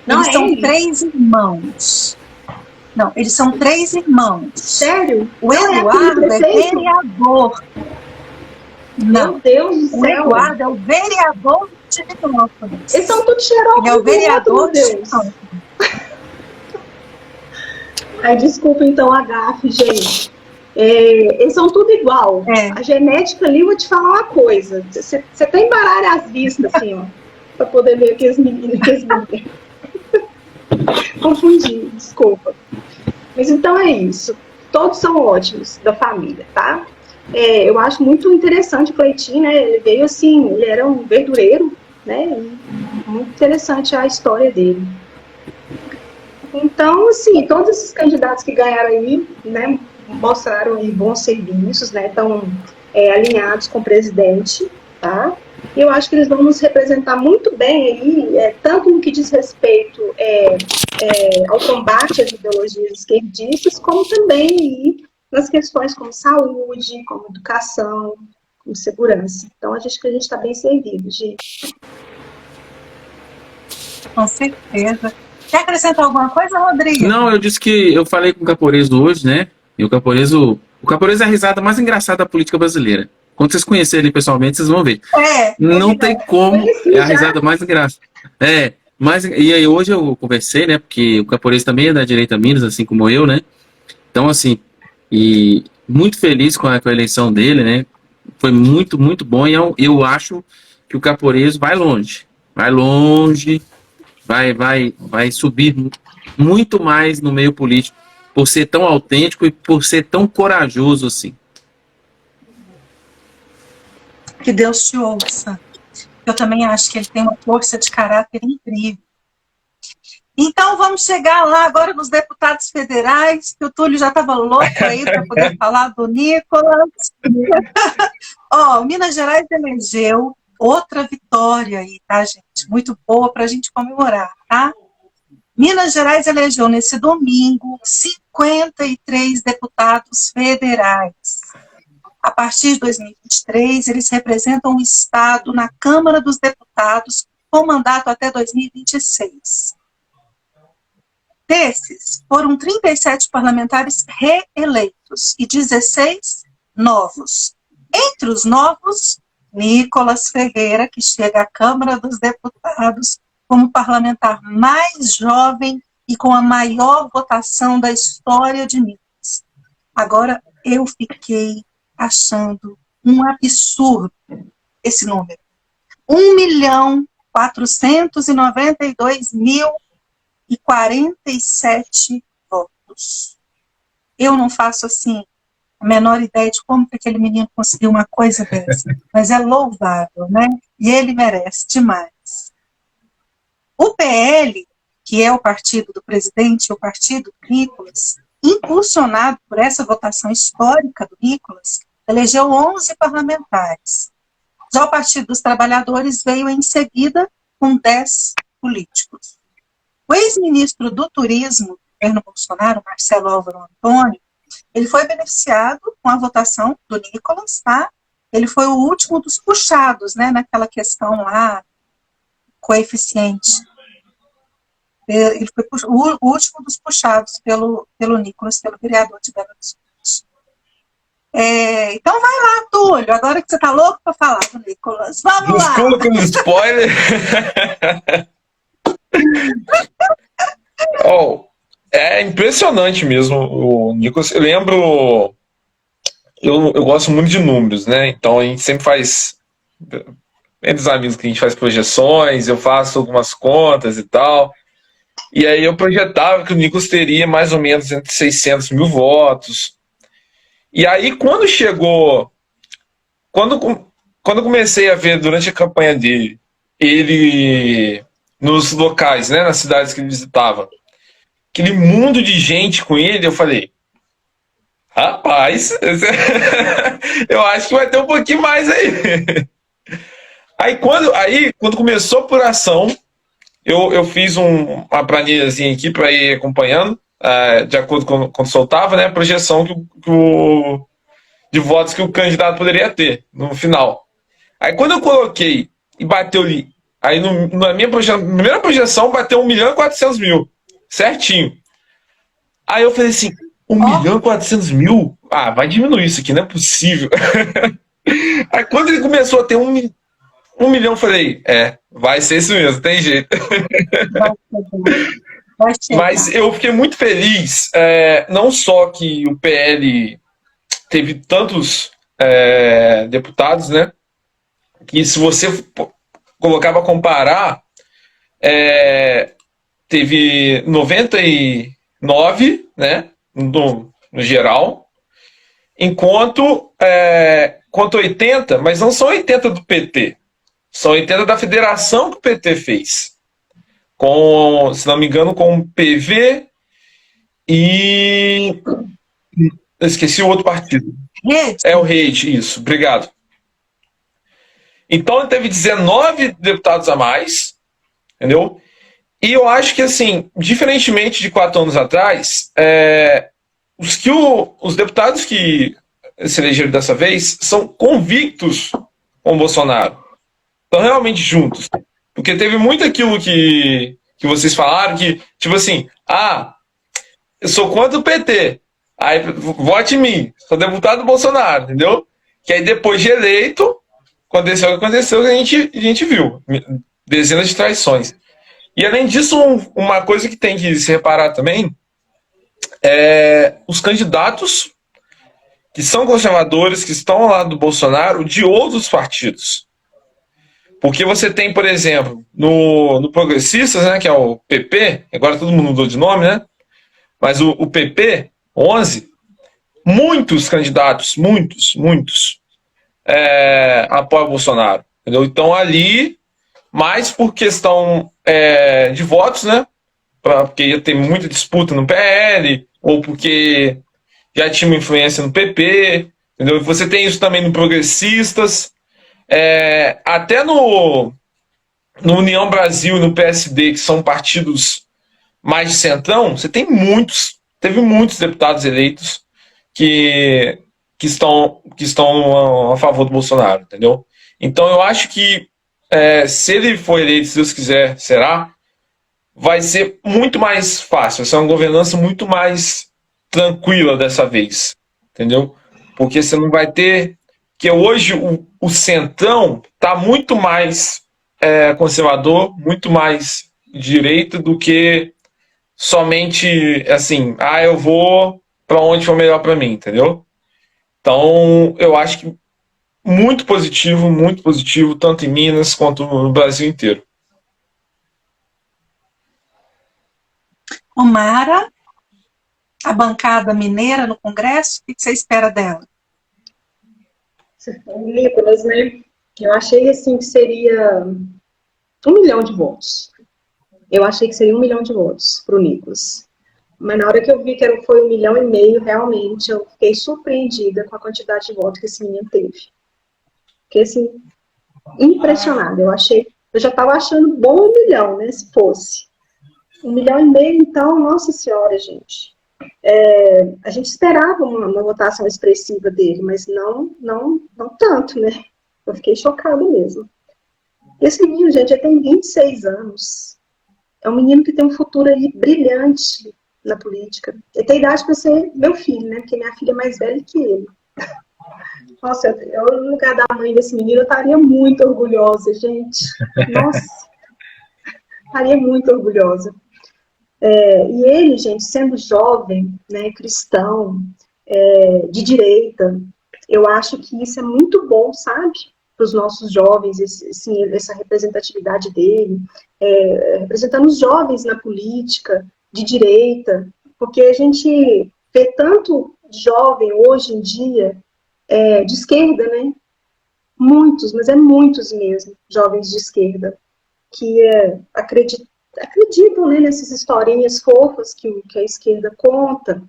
Eles são 3 irmãos. Não, eles são 3 irmãos. Sério? O Eduardo é vereador. Não. Meu Deus do céu. O Eduardo é o vereador de Vinópolis. Eles são todos cheirosos. Ele é o vereador de Vinópolis. Ai, desculpa então a gafe, gente. Eles são tudo igual. A genética ali, eu vou te falar uma coisa. Você até embaralha as vistas, assim, ó, pra poder ver aqueles meninos. Confundi, desculpa. Mas então é isso. Todos são ótimos da família, tá? Eu acho muito interessante o Cleitinho, né? Ele veio assim, ele era um verdureiro, né? E muito interessante a história dele. Então, assim, todos esses candidatos que ganharam aí, né, mostraram aí bons serviços, né, estão alinhados com o presidente, tá? E eu acho que eles vão nos representar muito bem aí, tanto no que diz respeito ao combate às ideologias esquerdistas, como também aí nas questões como saúde, como educação, como segurança. Então, acho que a gente está bem servido, gente. Com certeza. Quer acrescentar alguma coisa, Rodrigo? Não, eu disse que eu falei com o Caporeso hoje, né? E o Caporeso é a risada mais engraçada da política brasileira. Quando vocês conhecerem ele pessoalmente, vocês vão ver. Não tem como, é a risada mais engraçada. Mas, e aí hoje eu conversei, né? Porque o Caporeso também é da direita Minas, assim como eu, né? Então, assim, e muito feliz com a eleição dele, né? Foi muito, muito bom. E eu acho que o Caporeso vai longe. Vai longe. Vai subir muito mais no meio político por ser tão autêntico e por ser tão corajoso assim. Que Deus te ouça. Eu também acho que ele tem uma força de caráter incrível. Então vamos chegar lá agora nos deputados federais, que o Túlio já estava louco aí para poder falar do Nicolas. Minas Gerais elegeu outra vitória aí, tá, gente? Muito boa para a gente comemorar, tá? Minas Gerais elegeu nesse domingo 53 deputados federais. A partir de 2023, eles representam o Estado na Câmara dos Deputados com mandato até 2026. Desses, foram 37 parlamentares reeleitos e 16 novos. Entre os novos, Nicolas Ferreira, que chega à Câmara dos Deputados como parlamentar mais jovem e com a maior votação da história de Minas. Agora, eu fiquei achando um absurdo esse número. 1.492.047 votos. Eu não faço assim a menor ideia de como que aquele menino conseguiu uma coisa dessa, mas é louvável, né? E ele merece demais. O PL, que é o partido do presidente, o partido do Nicolas, impulsionado por essa votação histórica do Nicolas, elegeu 11 parlamentares. Já o Partido dos Trabalhadores veio em seguida com 10 políticos. O ex-ministro do Turismo do governo Bolsonaro, Marcelo Álvaro Antônio, ele foi beneficiado com a votação do Nicolas, tá? Ele foi o último dos puxados, né, naquela questão lá, coeficiente. Ele foi o último dos puxados pelo Nicolas, pelo vereador de Belo Horizonte. Então vai lá, Túlio, agora que você tá louco para falar do Nicolas. Vamos lá! Desculpa pelo spoiler. É impressionante mesmo o Nicolas. Eu lembro... Eu gosto muito de números, né? Então a gente sempre faz... Entre os amigos que a gente faz projeções, eu faço algumas contas e tal. E aí eu projetava que o Nicolas teria mais ou menos entre 600 mil votos. E aí quando chegou... Quando eu comecei a ver durante a campanha dele, ele nos locais, né, nas cidades que ele visitava, aquele mundo de gente com ele, eu falei, rapaz, eu acho que vai ter um pouquinho mais aí. Aí quando começou a apuração, eu fiz uma planilhazinha aqui para ir acompanhando, de acordo com quando soltava, né, a projeção de votos que o candidato poderia ter no final. Aí quando eu coloquei e bateu ali, aí na minha primeira projeção bateu 1.400.000, certinho. Aí eu falei assim, 1.400.000? Ah, vai diminuir isso aqui, não é possível. Aí quando ele começou a ter 1 milhão, eu falei, vai ser isso mesmo, tem jeito. Mas eu fiquei muito feliz, não só que o PL teve tantos deputados, né, que se você colocar para comparar, teve 99, né, no geral, enquanto 80, mas não são 80 do PT, são 80 da federação que o PT fez. com, se não me engano, com o PV e... Eu esqueci o outro partido. Rede. É o Rede, isso. Obrigado. Então, ele teve 19 deputados a mais, entendeu? E eu acho que, assim, diferentemente de 4 anos atrás, os deputados que se elegeram dessa vez são convictos com o Bolsonaro. Estão realmente juntos. Porque teve muito aquilo que vocês falaram, que, tipo assim, eu sou contra o PT, aí vote em mim, sou deputado do Bolsonaro, entendeu? Que aí depois de eleito, aconteceu o que aconteceu, que a gente viu. Dezenas de traições. E além disso, uma coisa que tem que se reparar também é os candidatos que são conservadores, que estão ao lado do Bolsonaro, de outros partidos. Porque você tem, por exemplo, no Progressistas, né, que é o PP, agora todo mundo mudou de nome, né? Mas o PP, 11, muitos candidatos, muitos, apoiam o Bolsonaro. Entendeu? Então ali, mais por questão de votos, né? Porque ia ter muita disputa no PL, ou porque já tinha uma influência no PP, entendeu? E você tem isso também no Progressistas, até no União Brasil e no PSD, que são partidos mais de centrão, você tem teve muitos deputados eleitos que estão a favor do Bolsonaro, entendeu? Então eu acho que se ele for eleito, se Deus quiser, vai ser muito mais fácil, vai ser uma governança muito mais tranquila dessa vez, entendeu? Porque você não vai ter... que hoje o centrão está muito mais conservador, muito mais direita do que somente assim, eu vou para onde for melhor para mim, entendeu? Então, eu acho que muito positivo, tanto em Minas quanto no Brasil inteiro. Omara, a bancada mineira no Congresso, o que você espera dela? Nicolas, né? Eu achei assim que seria 1 milhão de votos. Eu achei que seria 1 milhão de votos para o Nicolas. Mas na hora que eu vi que foi 1,5 milhão, realmente eu fiquei surpreendida com a quantidade de votos que esse menino teve. Fiquei assim, impressionada. Eu já estava achando bom 1 milhão, né? Se fosse. 1,5 milhão, então, nossa senhora, gente. A gente esperava uma votação expressiva dele, mas não tanto, né? Eu fiquei chocada mesmo. Esse menino, gente, já tem 26 anos. É um menino que tem um futuro aí brilhante na política. Ele tem idade para ser meu filho, né? Porque minha filha é mais velha que ele. Nossa, eu no lugar da mãe desse menino, eu estaria muito orgulhosa, gente. Nossa, estaria muito orgulhosa. E ele, gente, sendo jovem, né, cristão, de direita, eu acho que isso é muito bom, sabe? Para os nossos jovens, essa representatividade dele, representando os jovens na política, de direita, porque a gente vê tanto jovem hoje em dia de esquerda, né? Muitos, mas muitos mesmo, jovens de esquerda, que acreditam, né, nessas historinhas fofas que a esquerda conta,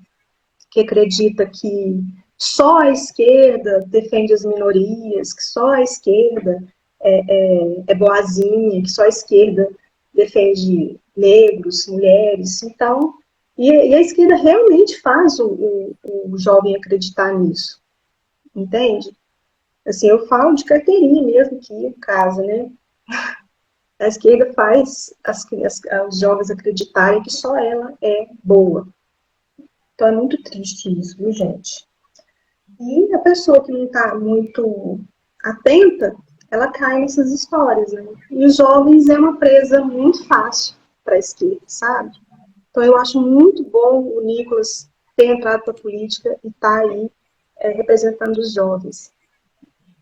que acredita que só a esquerda defende as minorias, que só a esquerda é boazinha, que só a esquerda defende negros, mulheres. Então, e a esquerda realmente faz o jovem acreditar nisso, entende? Assim, eu falo de carteirinha mesmo aqui em casa, né? A esquerda faz os jovens acreditarem que só ela é boa. Então é muito triste isso, viu, gente? E a pessoa que não está muito atenta, ela cai nessas histórias, né? E os jovens é uma presa muito fácil para a esquerda, sabe? Então eu acho muito bom o Nicolas ter entrado para a política e estar aí representando os jovens,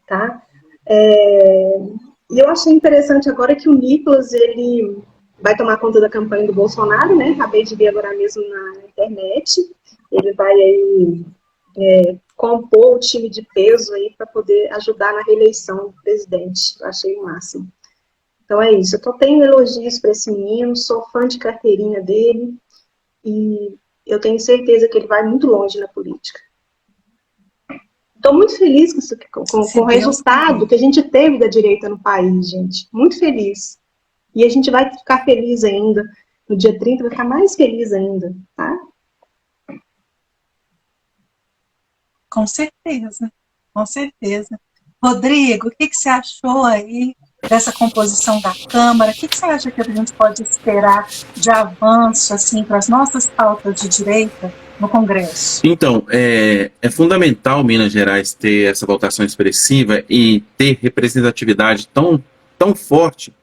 tá? E eu achei interessante agora que o Nicolas, ele vai tomar conta da campanha do Bolsonaro, né? Acabei de ver agora mesmo na internet. Ele vai aí compor o time de peso aí para poder ajudar na reeleição do presidente. Eu achei o máximo. Então é isso, eu tenho elogios para esse menino, sou fã de carteirinha dele, e eu tenho certeza que ele vai muito longe na política. Estou muito feliz com o resultado que a gente teve da direita no país, gente. Muito feliz. E a gente vai ficar feliz ainda. No dia 30 vai ficar mais feliz ainda, tá? Com certeza, com certeza. Rodrigo, o que você achou aí dessa composição da Câmara? O que você acha que a gente pode esperar de avanço assim, para as nossas pautas de direita no Congresso? Então, é fundamental Minas Gerais ter essa votação expressiva e ter representatividade tão forte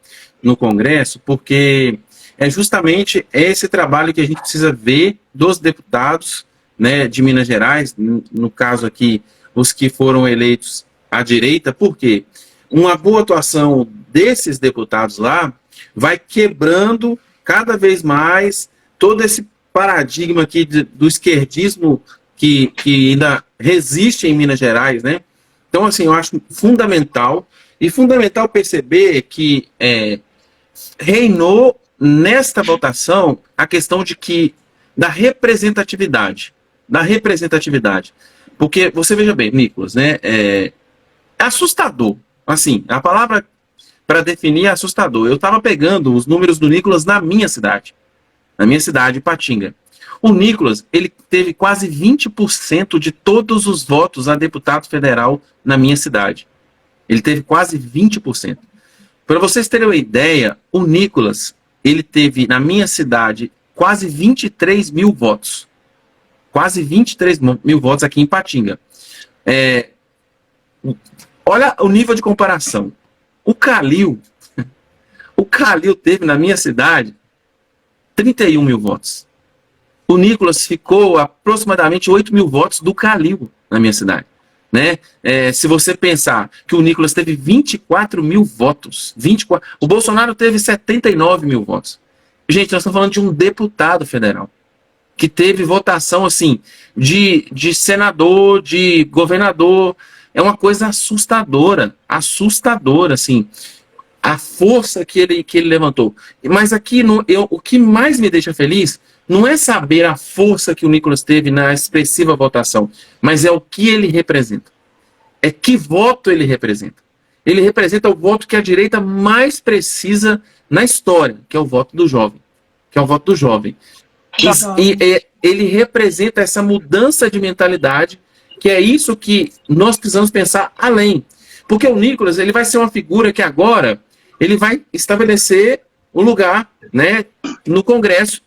no Congresso, porque é justamente esse trabalho que a gente precisa ver dos deputados, né, de Minas Gerais, no caso aqui, os que foram eleitos à direita, porque uma boa atuação desses deputados lá vai quebrando cada vez mais todo esse paradigma aqui do esquerdismo que ainda resiste em Minas Gerais, né? Então, assim, eu acho fundamental perceber que reinou nesta votação a questão da representatividade. Porque, você veja bem, Nicolas, né? É assustador. Assim, a palavra para definir é assustador. Eu estava pegando os números do Nicolas na minha cidade, Ipatinga. O Nicolas, ele teve quase 20% de todos os votos a deputado federal na minha cidade. Ele teve quase 20%. Para vocês terem uma ideia, o Nicolas, ele teve na minha cidade quase 23 mil votos. Quase 23 mil votos aqui em Ipatinga. Olha o nível de comparação. O Calil teve na minha cidade 31 mil votos. O Nicolas ficou aproximadamente 8 mil votos do Calil na minha cidade. Né? Se você pensar que o Nicolas teve 24 mil votos, o Bolsonaro teve 79 mil votos. Gente, nós estamos falando de um deputado federal que teve votação assim de senador, de governador. É uma coisa assustadora, assim, a força que ele levantou. Mas aqui, o que mais me deixa feliz não é saber a força que o Nicolas teve na expressiva votação, mas é o que ele representa. É que voto ele representa. Ele representa o voto que a direita mais precisa na história, que é o voto do jovem. E ele representa essa mudança de mentalidade, que é isso que nós precisamos pensar além. Porque o Nicolas, ele vai ser uma figura que agora ele vai estabelecer um lugar, né, no Congresso,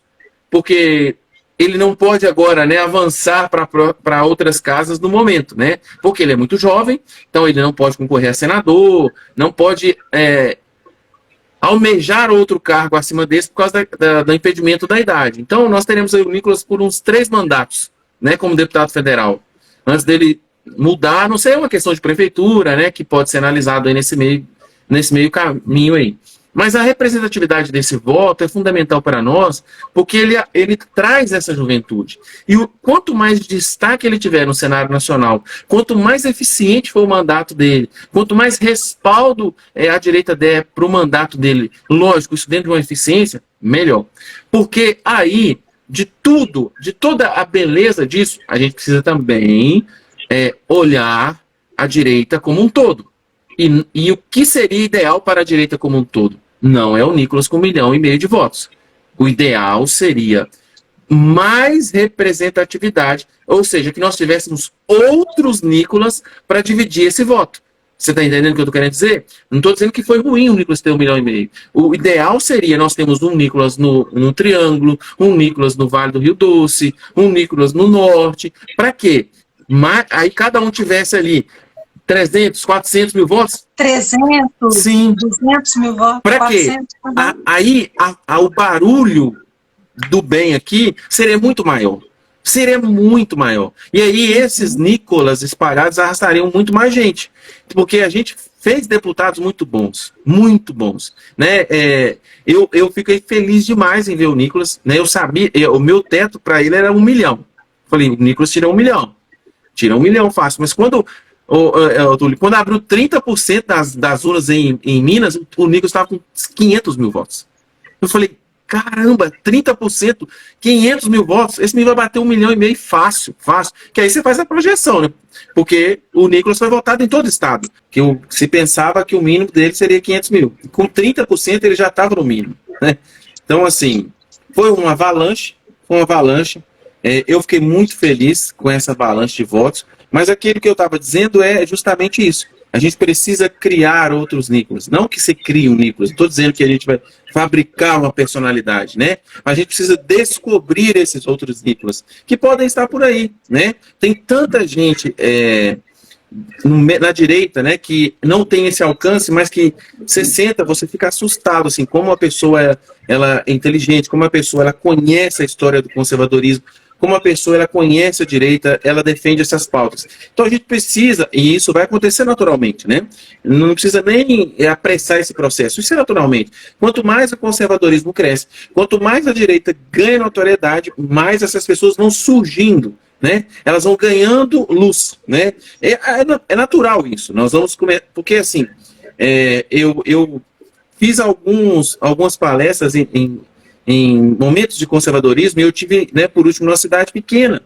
porque ele não pode agora, né, avançar para outras casas no momento, né, porque ele é muito jovem, então ele não pode concorrer a senador, não pode almejar outro cargo acima desse por causa do impedimento da idade. Então nós teremos aí o Nicolas por uns 3 mandatos, né, como deputado federal, antes dele mudar, não sei, é uma questão de prefeitura, né, que pode ser analisado aí nesse meio caminho aí. Mas a representatividade desse voto é fundamental para nós, porque ele traz essa juventude. E quanto mais destaque ele tiver no cenário nacional, quanto mais eficiente for o mandato dele, quanto mais respaldo a direita der para o mandato dele, lógico, isso dentro de uma eficiência, melhor. Porque aí, de toda a beleza disso, a gente precisa também olhar a direita como um todo. E o que seria ideal para a direita como um todo? Não é o Nicolas com 1,5 milhão de votos. O ideal seria mais representatividade, ou seja, que nós tivéssemos outros Nicolas para dividir esse voto. Você está entendendo o que eu estou querendo dizer? Não estou dizendo que foi ruim o Nicolas ter 1,5 milhão. O ideal seria nós termos um Nicolas no Triângulo, um Nicolas no Vale do Rio Doce, um Nicolas no Norte. Para quê? Aí cada um tivesse ali 300, 400 mil votos? 300, sim. 200 mil votos. Para quê? Aí o barulho do bem aqui seria muito maior. E aí esses Nicolas espalhados arrastariam muito mais gente. Porque a gente fez deputados muito bons. Né? Eu fiquei feliz demais em ver o Nicolas. Né? Eu sabia, o meu teto para ele era 1 milhão. Falei, o Nicolas tira 1 milhão. Tira 1 milhão fácil. Mas quando Túlio, quando abriu 30% das urnas em Minas, o Nicolas estava com 500 mil votos. Eu falei, caramba, 30%, 500 mil votos, esse menino vai bater 1,5 milhão fácil, fácil. Que aí você faz a projeção, né? Porque o Nicolas foi votado em todo o estado. Que se pensava que o mínimo dele seria 500 mil. Com 30% ele já estava no mínimo, né? Então, assim, foi uma avalanche, eu fiquei muito feliz com essa avalanche de votos, mas aquilo que eu estava dizendo é justamente isso. A gente precisa criar outros Nicolas. Não que você crie um Nicolas. Estou dizendo que a gente vai fabricar uma personalidade, né? Mas a gente precisa descobrir esses outros Nicolas, que podem estar por aí, né? Tem tanta gente na direita, né, que não tem esse alcance, mas que você senta, você fica assustado, assim, como a pessoa ela é inteligente, como a pessoa ela conhece a história do conservadorismo, como a pessoa ela conhece a direita, ela defende essas pautas. Então a gente precisa, e isso vai acontecer naturalmente, né? Não precisa nem apressar esse processo, isso é naturalmente. Quanto mais o conservadorismo cresce, quanto mais a direita ganha notoriedade, mais essas pessoas vão surgindo, né? Elas vão ganhando luz, né? É natural isso. Nós vamos comer, porque assim, eu fiz algumas palestras em momentos de conservadorismo e eu tive, né, por último, numa cidade pequena.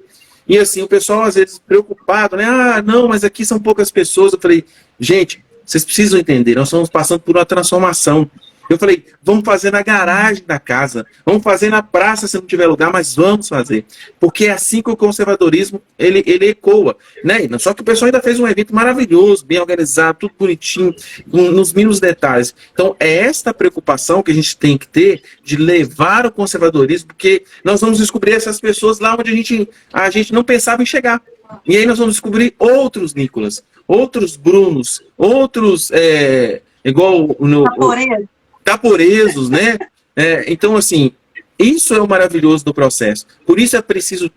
E assim, o pessoal às vezes preocupado, né? Ah, não, mas aqui são poucas pessoas. Eu falei, gente, vocês precisam entender, nós estamos passando por uma transformação. Eu falei, vamos fazer na garagem da casa, vamos fazer na praça se não tiver lugar, mas vamos fazer. Porque é assim que o conservadorismo, ele ecoa, né? Só que o pessoal ainda fez um evento maravilhoso, bem organizado, tudo bonitinho, nos mínimos detalhes. Então, é esta preocupação que a gente tem que ter de levar o conservadorismo, porque nós vamos descobrir essas pessoas lá onde a gente não pensava em chegar. E aí nós vamos descobrir outros Nicolas, outros Brunos, outros, igual Caporesos, né? Então, assim, isso é o maravilhoso do processo. Por isso é preciso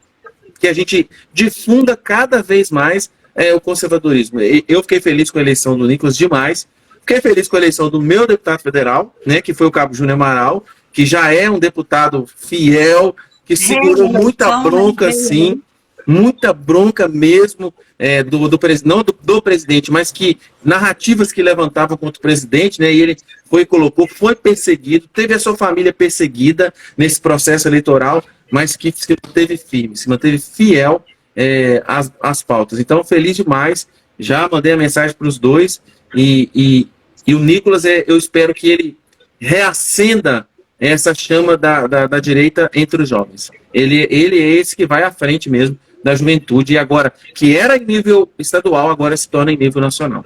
que a gente difunda cada vez mais o conservadorismo. Eu fiquei feliz com a eleição do Nicolas demais. Fiquei feliz com a eleição do meu deputado federal, né? Que foi o Cabo Júnior Amaral, que já é um deputado fiel, que segurou muita bronca, sim. Muita bronca mesmo não do presidente, mas que narrativas que levantavam contra o presidente, né? E ele foi perseguido, teve a sua família perseguida nesse processo eleitoral, mas que se manteve firme, se manteve fiel às pautas. Então, feliz demais, já mandei a mensagem para os dois e o Nicolas, eu espero que ele reacenda essa chama da direita entre os jovens. Ele é esse que vai à frente mesmo da juventude, e agora, que era em nível estadual, agora se torna em nível nacional.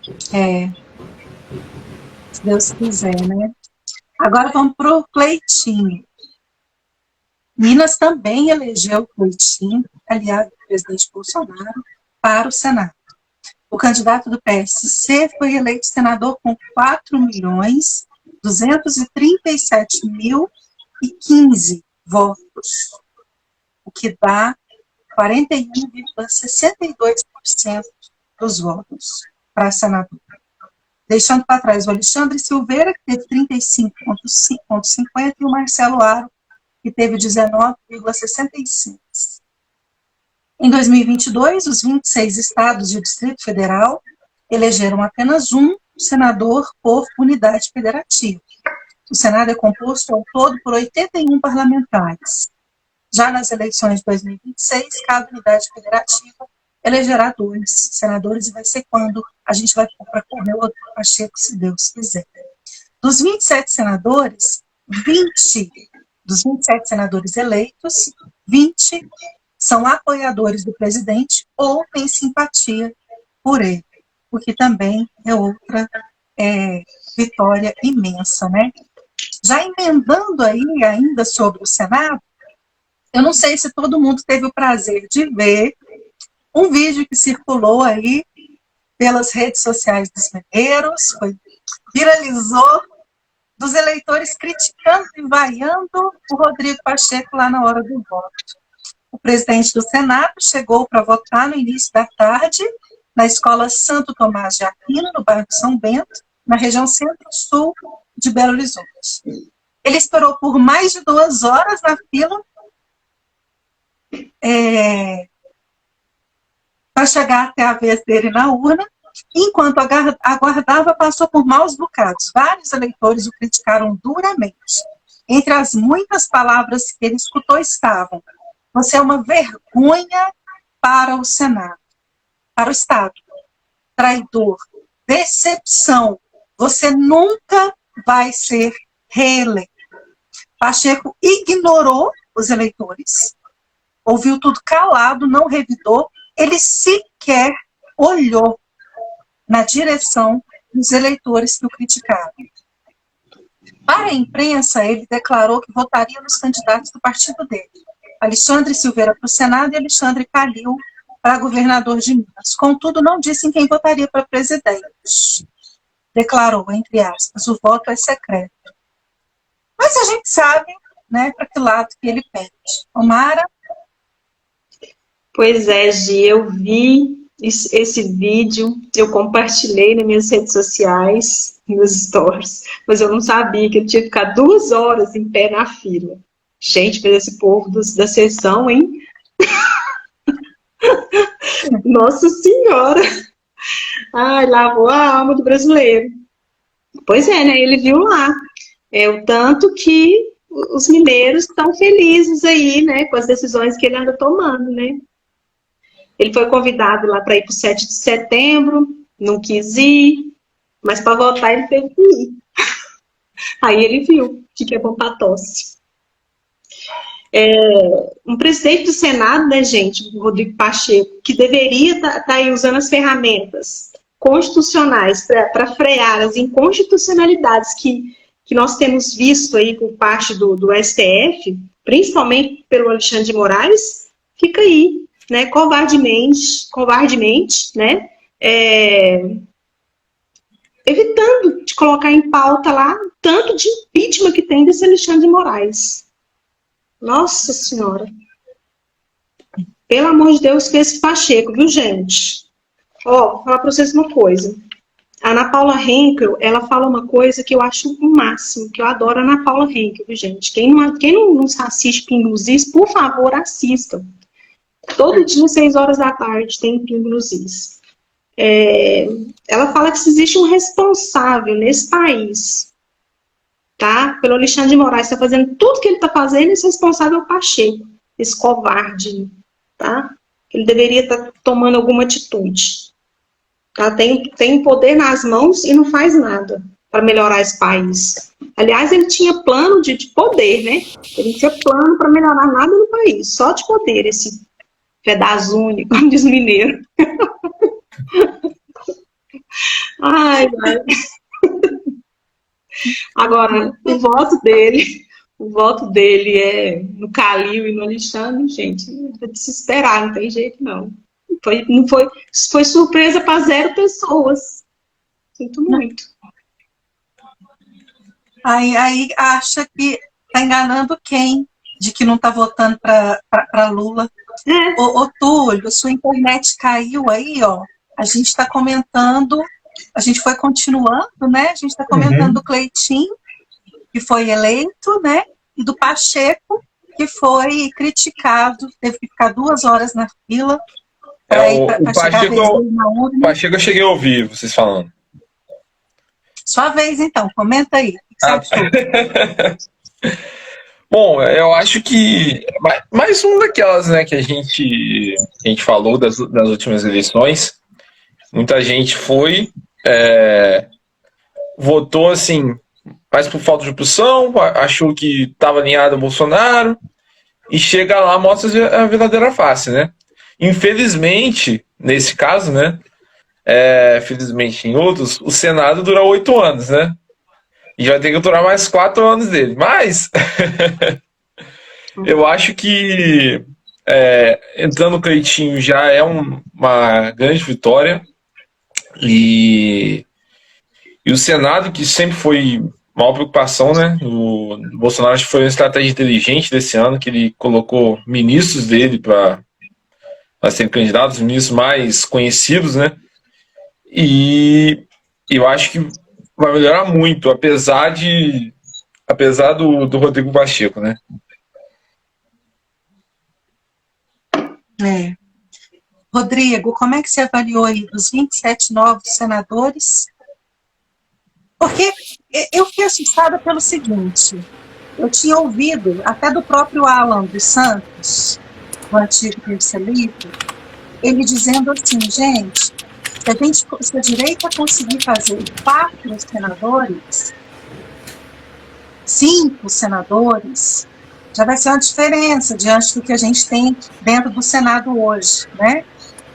Se Deus quiser, né? Agora vamos para o Cleitinho. Minas também elegeu o Cleitinho, aliado do presidente Bolsonaro, para o Senado. O candidato do PSC foi eleito senador com 4.237.015 votos, o que dá 41,62% dos votos para senador. Deixando para trás o Alexandre Silveira, que teve 35,50%, e o Marcelo Aro, que teve 19,66%. Em 2022, os 26 estados e o Distrito Federal elegeram apenas um senador por unidade federativa. O Senado é composto ao todo por 81 parlamentares. Já nas eleições de 2026, cada unidade federativa elegerá 2 senadores, e vai ser quando a gente vai para correr o Pacheco, se Deus quiser. Dos 27 senadores, 20 dos 27 senadores eleitos, 20 são apoiadores do presidente ou têm simpatia por ele, o que também é outra vitória imensa, né? Já emendando aí ainda sobre o Senado, eu não sei se todo mundo teve o prazer de ver um vídeo que circulou aí pelas redes sociais dos mineiros, viralizou, dos eleitores criticando e vaiando o Rodrigo Pacheco lá na hora do voto. O presidente do Senado chegou para votar no início da tarde na Escola Santo Tomás de Aquino, no bairro São Bento, na região centro-sul de Belo Horizonte. Ele esperou por mais de 2 horas na fila para chegar até a vez dele na urna. Enquanto aguardava, passou por maus bocados. Vários eleitores o criticaram duramente. Entre as muitas palavras que ele escutou estavam: você é uma vergonha para o Senado, para o Estado, traidor, decepção, você nunca vai ser reeleito. Pacheco ignorou os eleitores, ouviu tudo calado, não revidou, ele sequer olhou na direção dos eleitores que o criticaram. Para a imprensa, ele declarou que votaria nos candidatos do partido dele, Alexandre Silveira para o Senado e Alexandre Calil para governador de Minas. Contudo, não disse em quem votaria para presidente. Declarou, entre aspas, o voto é secreto. Mas a gente sabe, né, para que lado que ele pende. Omara? Pois é, Gi, eu vi esse vídeo, eu compartilhei nas minhas redes sociais, nos stories, mas eu não sabia que eu tinha que ficar 2 horas em pé na fila. Gente, mas esse povo da sessão, hein? Nossa Senhora! Ai, lavou a alma do brasileiro. Pois é, né? Ele viu lá. O tanto que os mineiros estão felizes aí, né? Com as decisões que ele anda tomando, né? Ele foi convidado lá para ir para o 7 de setembro, não quis ir, mas para votar ele teve que ir. Aí ele viu que é bom para tosse. Um presidente do Senado, né, gente, o Rodrigo Pacheco, que deveria estar aí usando as ferramentas constitucionais para frear as inconstitucionalidades que nós temos visto aí por parte do STF, principalmente pelo Alexandre de Moraes, fica aí, né, covardemente, né, evitando de colocar em pauta lá o tanto de impeachment que tem desse Alexandre de Moraes. Nossa Senhora. Pelo amor de Deus, que esse Pacheco, viu, gente? Ó, vou falar para vocês uma coisa. A Ana Paula Henkel, ela fala uma coisa que eu acho o máximo, que eu adoro a Ana Paula Henkel, viu, gente? Quem não assiste Pingo nos Is, por favor, assistam. Todo dia, 6 horas da tarde, tem Pingo nos Is. Ela fala que se existe um responsável nesse país, tá? Pelo Alexandre de Moraes, está fazendo tudo que ele está fazendo, esse responsável é o Pacheco, esse covarde, tá? Ele deveria estar tomando alguma atitude. Tá? Tem poder nas mãos e não faz nada para melhorar esse país. Aliás, ele tinha plano de poder, né? Ele não tinha plano para melhorar nada no país, só de poder, esse pedaço único, como diz o mineiro. Ai, ai. Agora, o voto dele é no Calil e no Alexandre, gente, é de se esperar, não tem jeito não. Foi surpresa para 0 pessoas. Sinto muito. Aí acha que está enganando quem? De que não está votando para Lula. Ô, Túlio, sua internet caiu aí, ó. A gente está comentando, a gente foi continuando, né? A gente está comentando do Cleitinho, que foi eleito, né? E do Pacheco, que foi criticado, teve que ficar 2 horas na fila. O Pacheco eu cheguei a ouvir vocês falando. Sua vez, então, comenta aí. O que você Bom, eu acho que mais uma daquelas, né, que a gente falou das últimas eleições. Muita gente votou assim, mais por falta de opção, achou que estava alinhado ao Bolsonaro, e chega lá, mostra a verdadeira face, né? Infelizmente, nesse caso, né? Felizmente em outros, o Senado dura 8 anos, né? E vai ter que durar mais 4 anos dele. Mas eu acho que entrando no Cleitinho já é uma grande vitória. E o Senado, que sempre foi uma preocupação, né? O Bolsonaro acho que foi uma estratégia inteligente desse ano, que ele colocou ministros dele para serem candidatos, os ministros mais conhecidos, né? E eu acho que vai melhorar muito, apesar do Rodrigo Pacheco, né? Rodrigo, como é que você avaliou aí dos 27 novos senadores? Porque eu fiquei assustada pelo seguinte, eu tinha ouvido até do próprio Alan dos Santos, o antigo terceirito, ele dizendo assim, gente, se a direita conseguir fazer 4 senadores, 5 senadores, já vai ser uma diferença diante do que a gente tem dentro do Senado hoje, né?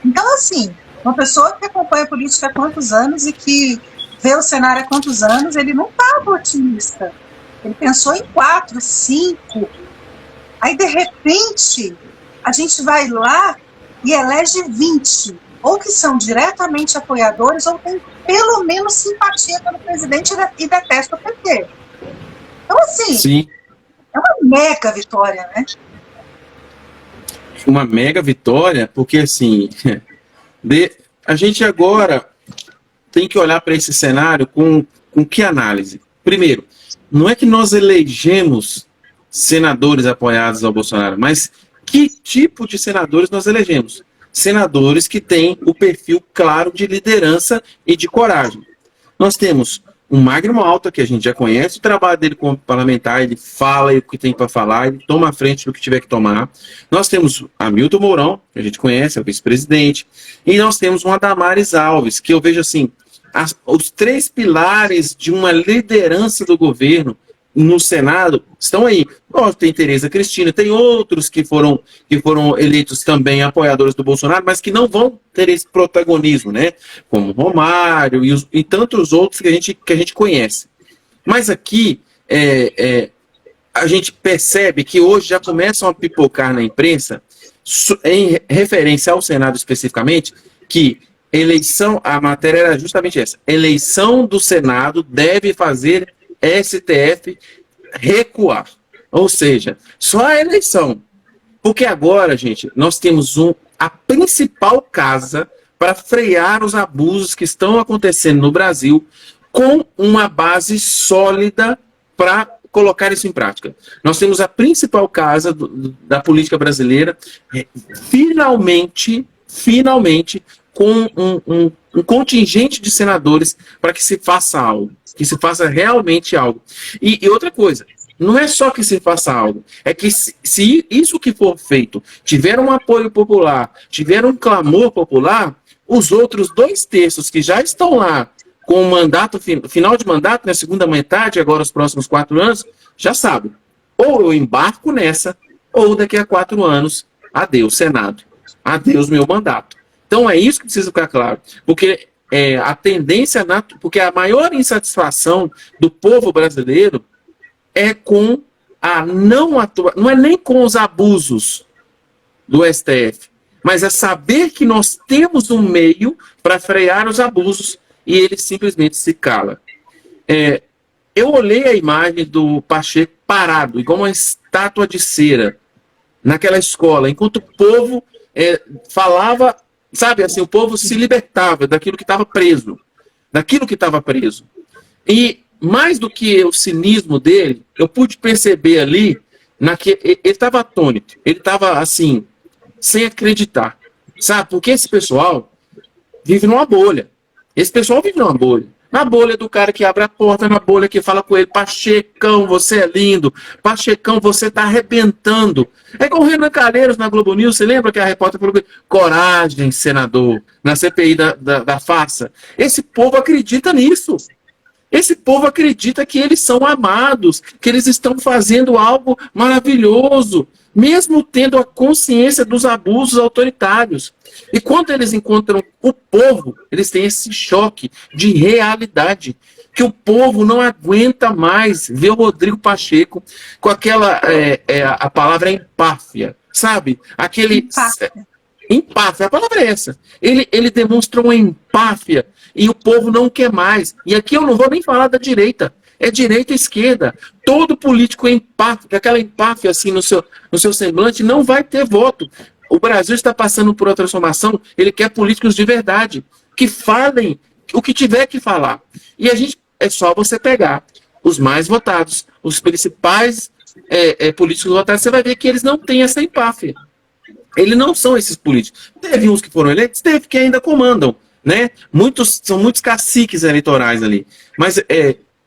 Então, assim, uma pessoa que acompanha a política há quantos anos e que vê o cenário há quantos anos, ele não estava otimista. Ele pensou em 4, 5. Aí, de repente, a gente vai lá e elege 20, ou que são diretamente apoiadores, ou tem pelo menos simpatia pelo presidente e detesta o PT. Então, assim, Sim. É uma mega vitória, né? Uma mega vitória, porque assim, a gente agora tem que olhar para esse cenário com que análise? Primeiro, não é que nós elegemos senadores apoiados ao Bolsonaro, mas que tipo de senadores nós elegemos? Senadores que têm o perfil claro de liderança e de coragem. Nós temos o Magno Malta, que a gente já conhece, o trabalho dele como parlamentar, ele fala o que tem para falar, ele toma a frente do que tiver que tomar. Nós temos Hamilton Mourão, que a gente conhece, é o vice-presidente, e nós temos uma Damares Alves, que eu vejo assim, os 3 pilares de uma liderança do governo no Senado estão aí. Tem Tereza Cristina, tem outros que foram eleitos também apoiadores do Bolsonaro, mas que não vão ter esse protagonismo, né? Como Romário e tantos outros que a gente conhece. Mas aqui a gente percebe que hoje já começam a pipocar na imprensa, em referência ao Senado especificamente, que a matéria era justamente essa: eleição do Senado deve fazer STF recuar. Ou seja, só a eleição. Porque agora, gente, nós temos a principal casa para frear os abusos que estão acontecendo no Brasil, com uma base sólida para colocar isso em prática. Nós temos a principal casa da política brasileira, finalmente, com um contingente de senadores para que se faça algo, que se faça realmente algo. E outra coisa, não é só que se faça algo, é que se isso que for feito tiver um apoio popular, tiver um clamor popular, os outros 2/3 que já estão lá com o mandato, final de mandato, na segunda metade, agora os próximos 4 anos, já sabem, ou eu embarco nessa, ou daqui a 4 anos, adeus Senado, adeus meu mandato. Então é isso que precisa ficar claro, porque a tendência, porque a maior insatisfação do povo brasileiro é com a não é nem com os abusos do STF, mas é saber que nós temos um meio para frear os abusos e ele simplesmente se cala. Eu olhei a imagem do Pacheco parado, igual uma estátua de cera, naquela escola, enquanto o povo falava. Sabe, assim, o povo se libertava daquilo que estava preso. E, mais do que o cinismo dele, eu pude perceber ali, ele estava atônito, ele estava, assim, sem acreditar. Sabe, porque esse pessoal vive numa bolha. Na bolha do cara que abre a porta, na bolha que fala com ele: Pachecão, você é lindo. Pachecão, você tá arrebentando. É igual o Renan Calheiros na Globo News. Você lembra que a repórter falou: coragem, senador, na CPI da farsa. Esse povo acredita nisso. Esse povo acredita que eles são amados, que eles estão fazendo algo maravilhoso, mesmo tendo a consciência dos abusos autoritários. E quando eles encontram o povo, eles têm esse choque de realidade, que o povo não aguenta mais ver o Rodrigo Pacheco com aquela, a palavra é empáfia, sabe? Empáfia, a palavra é essa. Ele demonstra uma empáfia e o povo não quer mais. E aqui eu não vou nem falar da direita. É direita e esquerda. Todo político empático, aquela empáfia assim no seu semblante, não vai ter voto. O Brasil está passando por uma transformação, ele quer políticos de verdade, que falem o que tiver que falar. E é só você pegar os mais votados, os principais políticos votados, você vai ver que eles não têm essa empáfia. Eles não são esses políticos. Teve uns que foram eleitos, teve que ainda comandam, né? São muitos caciques eleitorais ali. Mas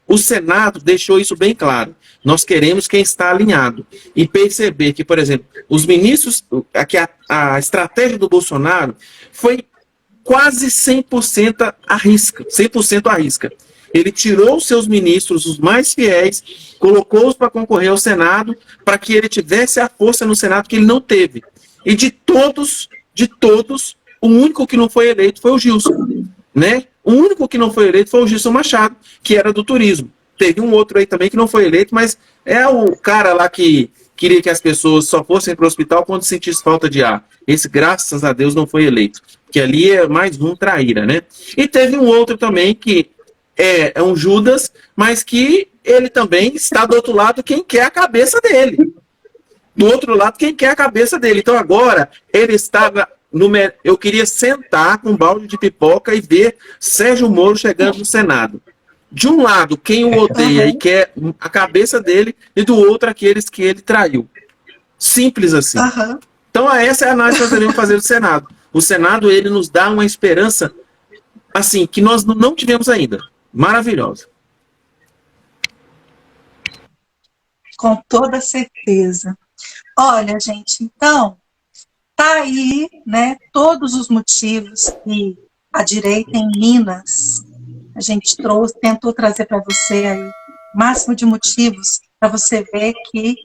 o Senado deixou isso bem claro. Nós queremos quem está alinhado. E perceber que, por exemplo, os ministros, a estratégia do Bolsonaro foi quase 100% à risca. 100% à risca. Ele tirou os seus ministros, os mais fiéis, colocou-os para concorrer ao Senado, para que ele tivesse a força no Senado que ele não teve. E de todos, o único que não foi eleito foi o Gilson, né? O único que não foi eleito foi o Gilson Machado, que era do turismo. Teve um outro aí também que não foi eleito, mas é o cara lá que queria que as pessoas só fossem para o hospital quando sentisse falta de ar. Esse, graças a Deus, não foi eleito. Que ali é mais um traíra, né? E teve um outro também que é um Judas, mas que ele também está do outro lado quem quer a cabeça dele. Do outro lado, quem quer a cabeça dele. Então agora, ele estava eu queria sentar com um balde de pipoca e ver Sérgio Moro chegando no Senado. De um lado, quem o odeia e quer a cabeça dele, e do outro, aqueles que ele traiu. Simples assim. Então essa é a análise que nós devemos fazer do Senado. O Senado, ele nos dá uma esperança, assim, que nós não tivemos ainda. Maravilhosa. Com toda certeza. Olha, gente, então, tá aí, né, todos os motivos que a direita em Minas, a gente tentou trazer para você aí, o máximo de motivos para você ver que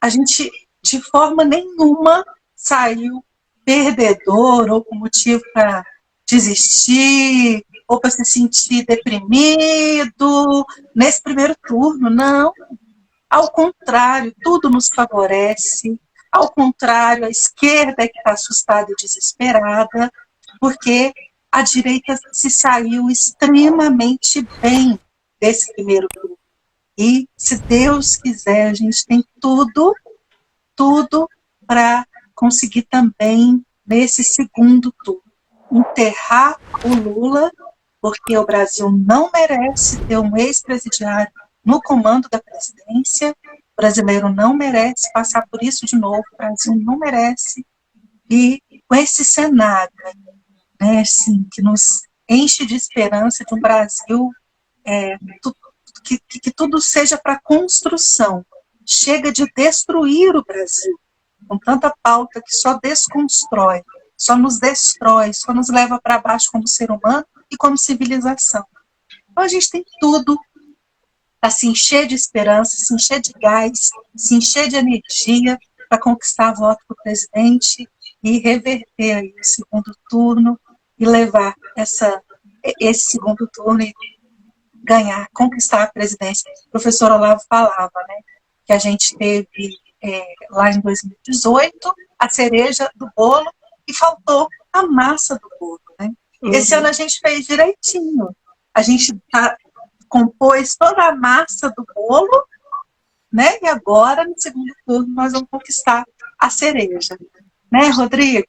a gente, de forma nenhuma, saiu perdedor ou com motivo para desistir ou para se sentir deprimido nesse primeiro turno, não. Ao contrário, tudo nos favorece. Ao contrário, a esquerda é que está assustada e desesperada, porque a direita se saiu extremamente bem desse primeiro turno. E, se Deus quiser, a gente tem tudo para conseguir também, nesse segundo turno, enterrar o Lula, porque o Brasil não merece ter um ex-presidiário no comando da presidência. O brasileiro não merece passar por isso de novo, o Brasil não merece. E com esse cenário, né, assim, que nos enche de esperança de um Brasil que tudo seja para construção. Chega de destruir o Brasil, com tanta pauta que só desconstrói, só nos destrói, só nos leva para baixo como ser humano e como civilização. Então a gente tem tudo para se encher de esperança, se encher de gás, se encher de energia para conquistar voto para o presidente e reverter aí o segundo turno e levar esse segundo turno e ganhar, conquistar a presidência. O professor Olavo falava, né, que a gente teve lá em 2018 a cereja do bolo e faltou a massa do bolo, né? Esse ano a gente fez direitinho. A gente compôs toda a massa do bolo, né? E agora, no segundo turno, nós vamos conquistar a cereja. Né, Rodrigo?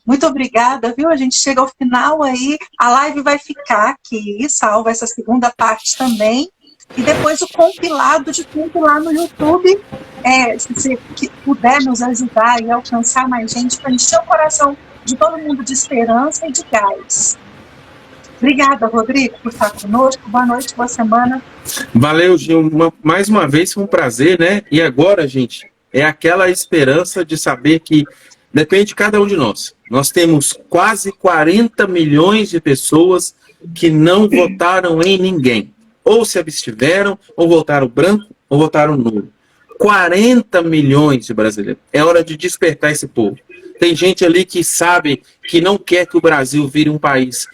Muito obrigada, viu? A gente chega ao final aí, a live vai ficar aqui, salva essa segunda parte também, e depois o compilado de tudo lá no YouTube, se você puder nos ajudar e alcançar mais gente, para encher o coração de todo mundo de esperança e de gás. Obrigada, Rodrigo, por estar conosco. Boa noite, boa semana. Valeu, Gil. Mais uma vez foi um prazer, né? E agora, gente, é aquela esperança de saber que depende de cada um de nós. Nós temos quase 40 milhões de pessoas que não votaram em ninguém. Ou se abstiveram, ou votaram branco, ou votaram nulo. 40 milhões de brasileiros. É hora de despertar esse povo. Tem gente ali que sabe que não quer que o Brasil vire um país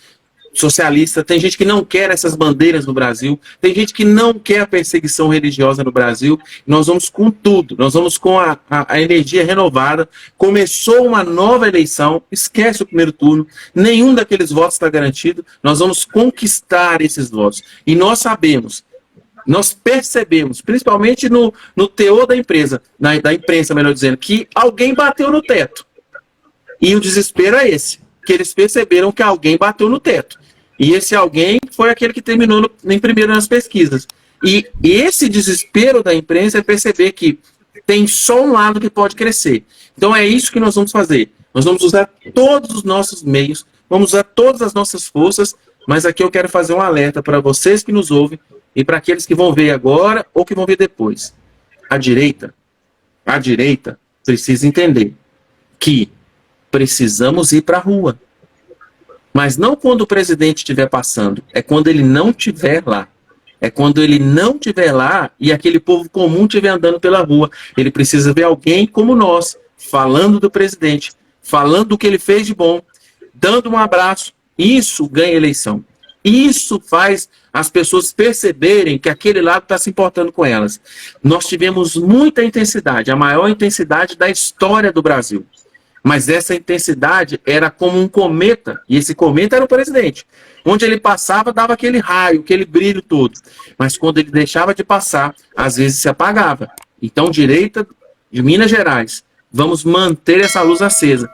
socialista, tem gente que não quer essas bandeiras no Brasil, tem gente que não quer a perseguição religiosa no Brasil. Nós vamos com tudo, nós vamos com a energia renovada. Começou uma nova eleição, esquece o primeiro turno, nenhum daqueles votos está garantido, nós vamos conquistar esses votos. E nós sabemos, nós percebemos, principalmente no teor da imprensa, melhor dizendo, que alguém bateu no teto. E o desespero é esse, que eles perceberam que alguém bateu no teto. E esse alguém foi aquele que terminou em primeiro nas pesquisas. E esse desespero da imprensa é perceber que tem só um lado que pode crescer. Então é isso que nós vamos fazer. Nós vamos usar todos os nossos meios, vamos usar todas as nossas forças, mas aqui eu quero fazer um alerta para vocês que nos ouvem e para aqueles que vão ver agora ou que vão ver depois. A direita precisa entender que precisamos ir para a rua. Mas não quando o presidente estiver passando, é quando ele não estiver lá. É quando ele não estiver lá e aquele povo comum estiver andando pela rua. Ele precisa ver alguém como nós, falando do presidente, falando do que ele fez de bom, dando um abraço. Isso ganha eleição. Isso faz as pessoas perceberem que aquele lado está se importando com elas. Nós tivemos muita intensidade, a maior intensidade da história do Brasil. Mas essa intensidade era como um cometa, e esse cometa era o presidente. Onde ele passava, dava aquele raio, aquele brilho todo. Mas quando ele deixava de passar, às vezes se apagava. Então, direita de Minas Gerais, vamos manter essa luz acesa.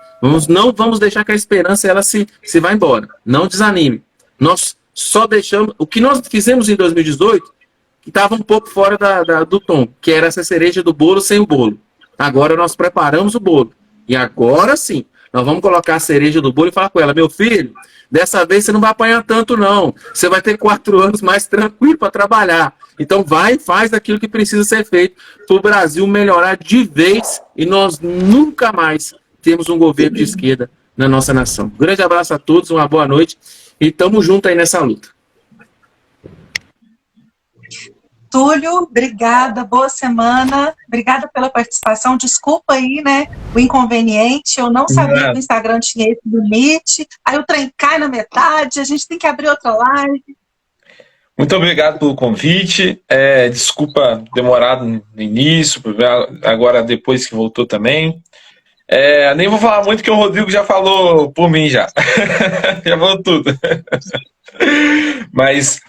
Não vamos deixar que a esperança ela se vá embora. Não desanime. Nós só deixamos... O que nós fizemos em 2018, que estava um pouco fora do tom, que era essa cereja do bolo sem o bolo. Agora nós preparamos o bolo. E agora sim, nós vamos colocar a cereja do bolo e falar com ela, meu filho, dessa vez você não vai apanhar tanto não, você vai ter 4 anos mais tranquilo para trabalhar. Então vai e faz aquilo que precisa ser feito para o Brasil melhorar de vez e nós nunca mais temos um governo de esquerda na nossa nação. Um grande abraço a todos, uma boa noite e estamos juntos aí nessa luta. Túlio, obrigada, boa semana, obrigada pela participação, desculpa aí, né, o inconveniente, eu não sabia que o Instagram tinha esse limite, aí o trem cai na metade, a gente tem que abrir outra live. Muito obrigado pelo convite, desculpa demorado no início, agora depois que voltou também. Nem vou falar muito, que o Rodrigo já falou por mim já, já falou tudo. Mas,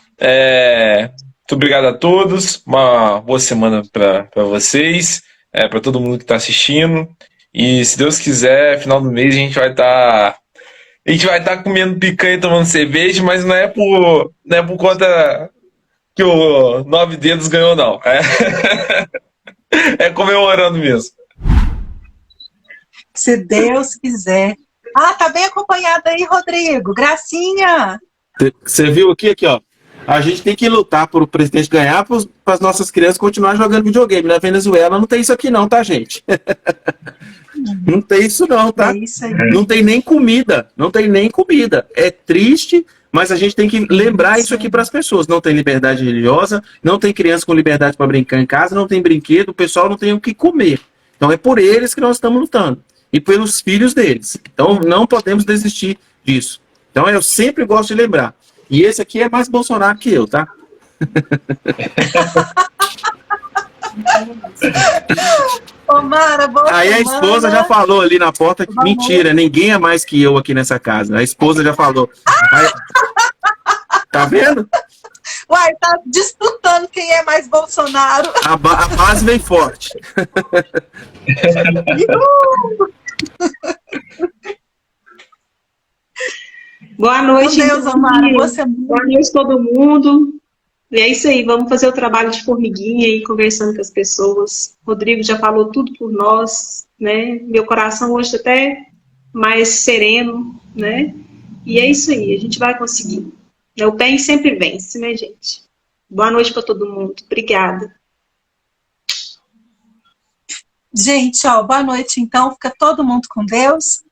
muito obrigado a todos, uma boa semana para vocês, para todo mundo que está assistindo, e se Deus quiser, final do mês a gente vai estar comendo picanha e tomando cerveja, mas não é por conta que o 9 Dedos ganhou, não. É comemorando mesmo. Se Deus quiser. Tá bem acompanhado aí, Rodrigo. Gracinha! Você viu aqui, ó. A gente tem que lutar para o presidente ganhar, para as nossas crianças continuar jogando videogame. Na Venezuela não tem isso aqui não, tá, gente? Não tem isso não, tá? Não tem nem comida. Não tem nem comida. É triste, mas a gente tem que lembrar isso aqui para as pessoas. Não tem liberdade religiosa, não tem criança com liberdade para brincar em casa, não tem brinquedo, o pessoal não tem o que comer. Então é por eles que nós estamos lutando. E pelos filhos deles. Então não podemos desistir disso. Então eu sempre gosto de lembrar. E esse aqui é mais Bolsonaro que eu, tá? Mara, boa Aí a esposa já falou ali na porta que mentira, ninguém é mais que eu aqui nessa casa. A esposa já falou. Aí, tá vendo? Uai, tá disputando quem é mais Bolsonaro. A base vem forte. Boa noite, Deus, Amara. Boa noite todo mundo. E é isso aí, vamos fazer o trabalho de formiguinha aí, conversando com as pessoas. Rodrigo já falou tudo por nós, né? Meu coração hoje até mais sereno, né? E é isso aí, a gente vai conseguir. O bem sempre vence, né, gente? Boa noite para todo mundo. Obrigada. Gente, boa noite, então. Fica todo mundo com Deus.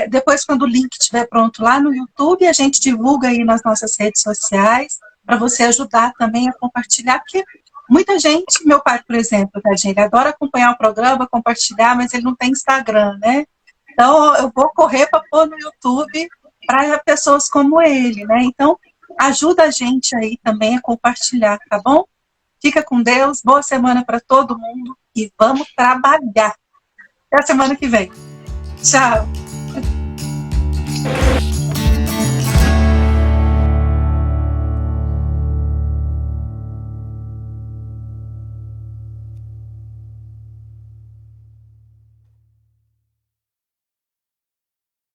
Depois, quando o link estiver pronto lá no YouTube, a gente divulga aí nas nossas redes sociais, para você ajudar também a compartilhar, porque muita gente, meu pai, por exemplo, ele adora acompanhar o programa, compartilhar, mas ele não tem Instagram, né? Então, eu vou correr para pôr no YouTube para pessoas como ele, né? Então, ajuda a gente aí também a compartilhar, tá bom? Fica com Deus, boa semana para todo mundo e vamos trabalhar. Até a semana que vem. Tchau.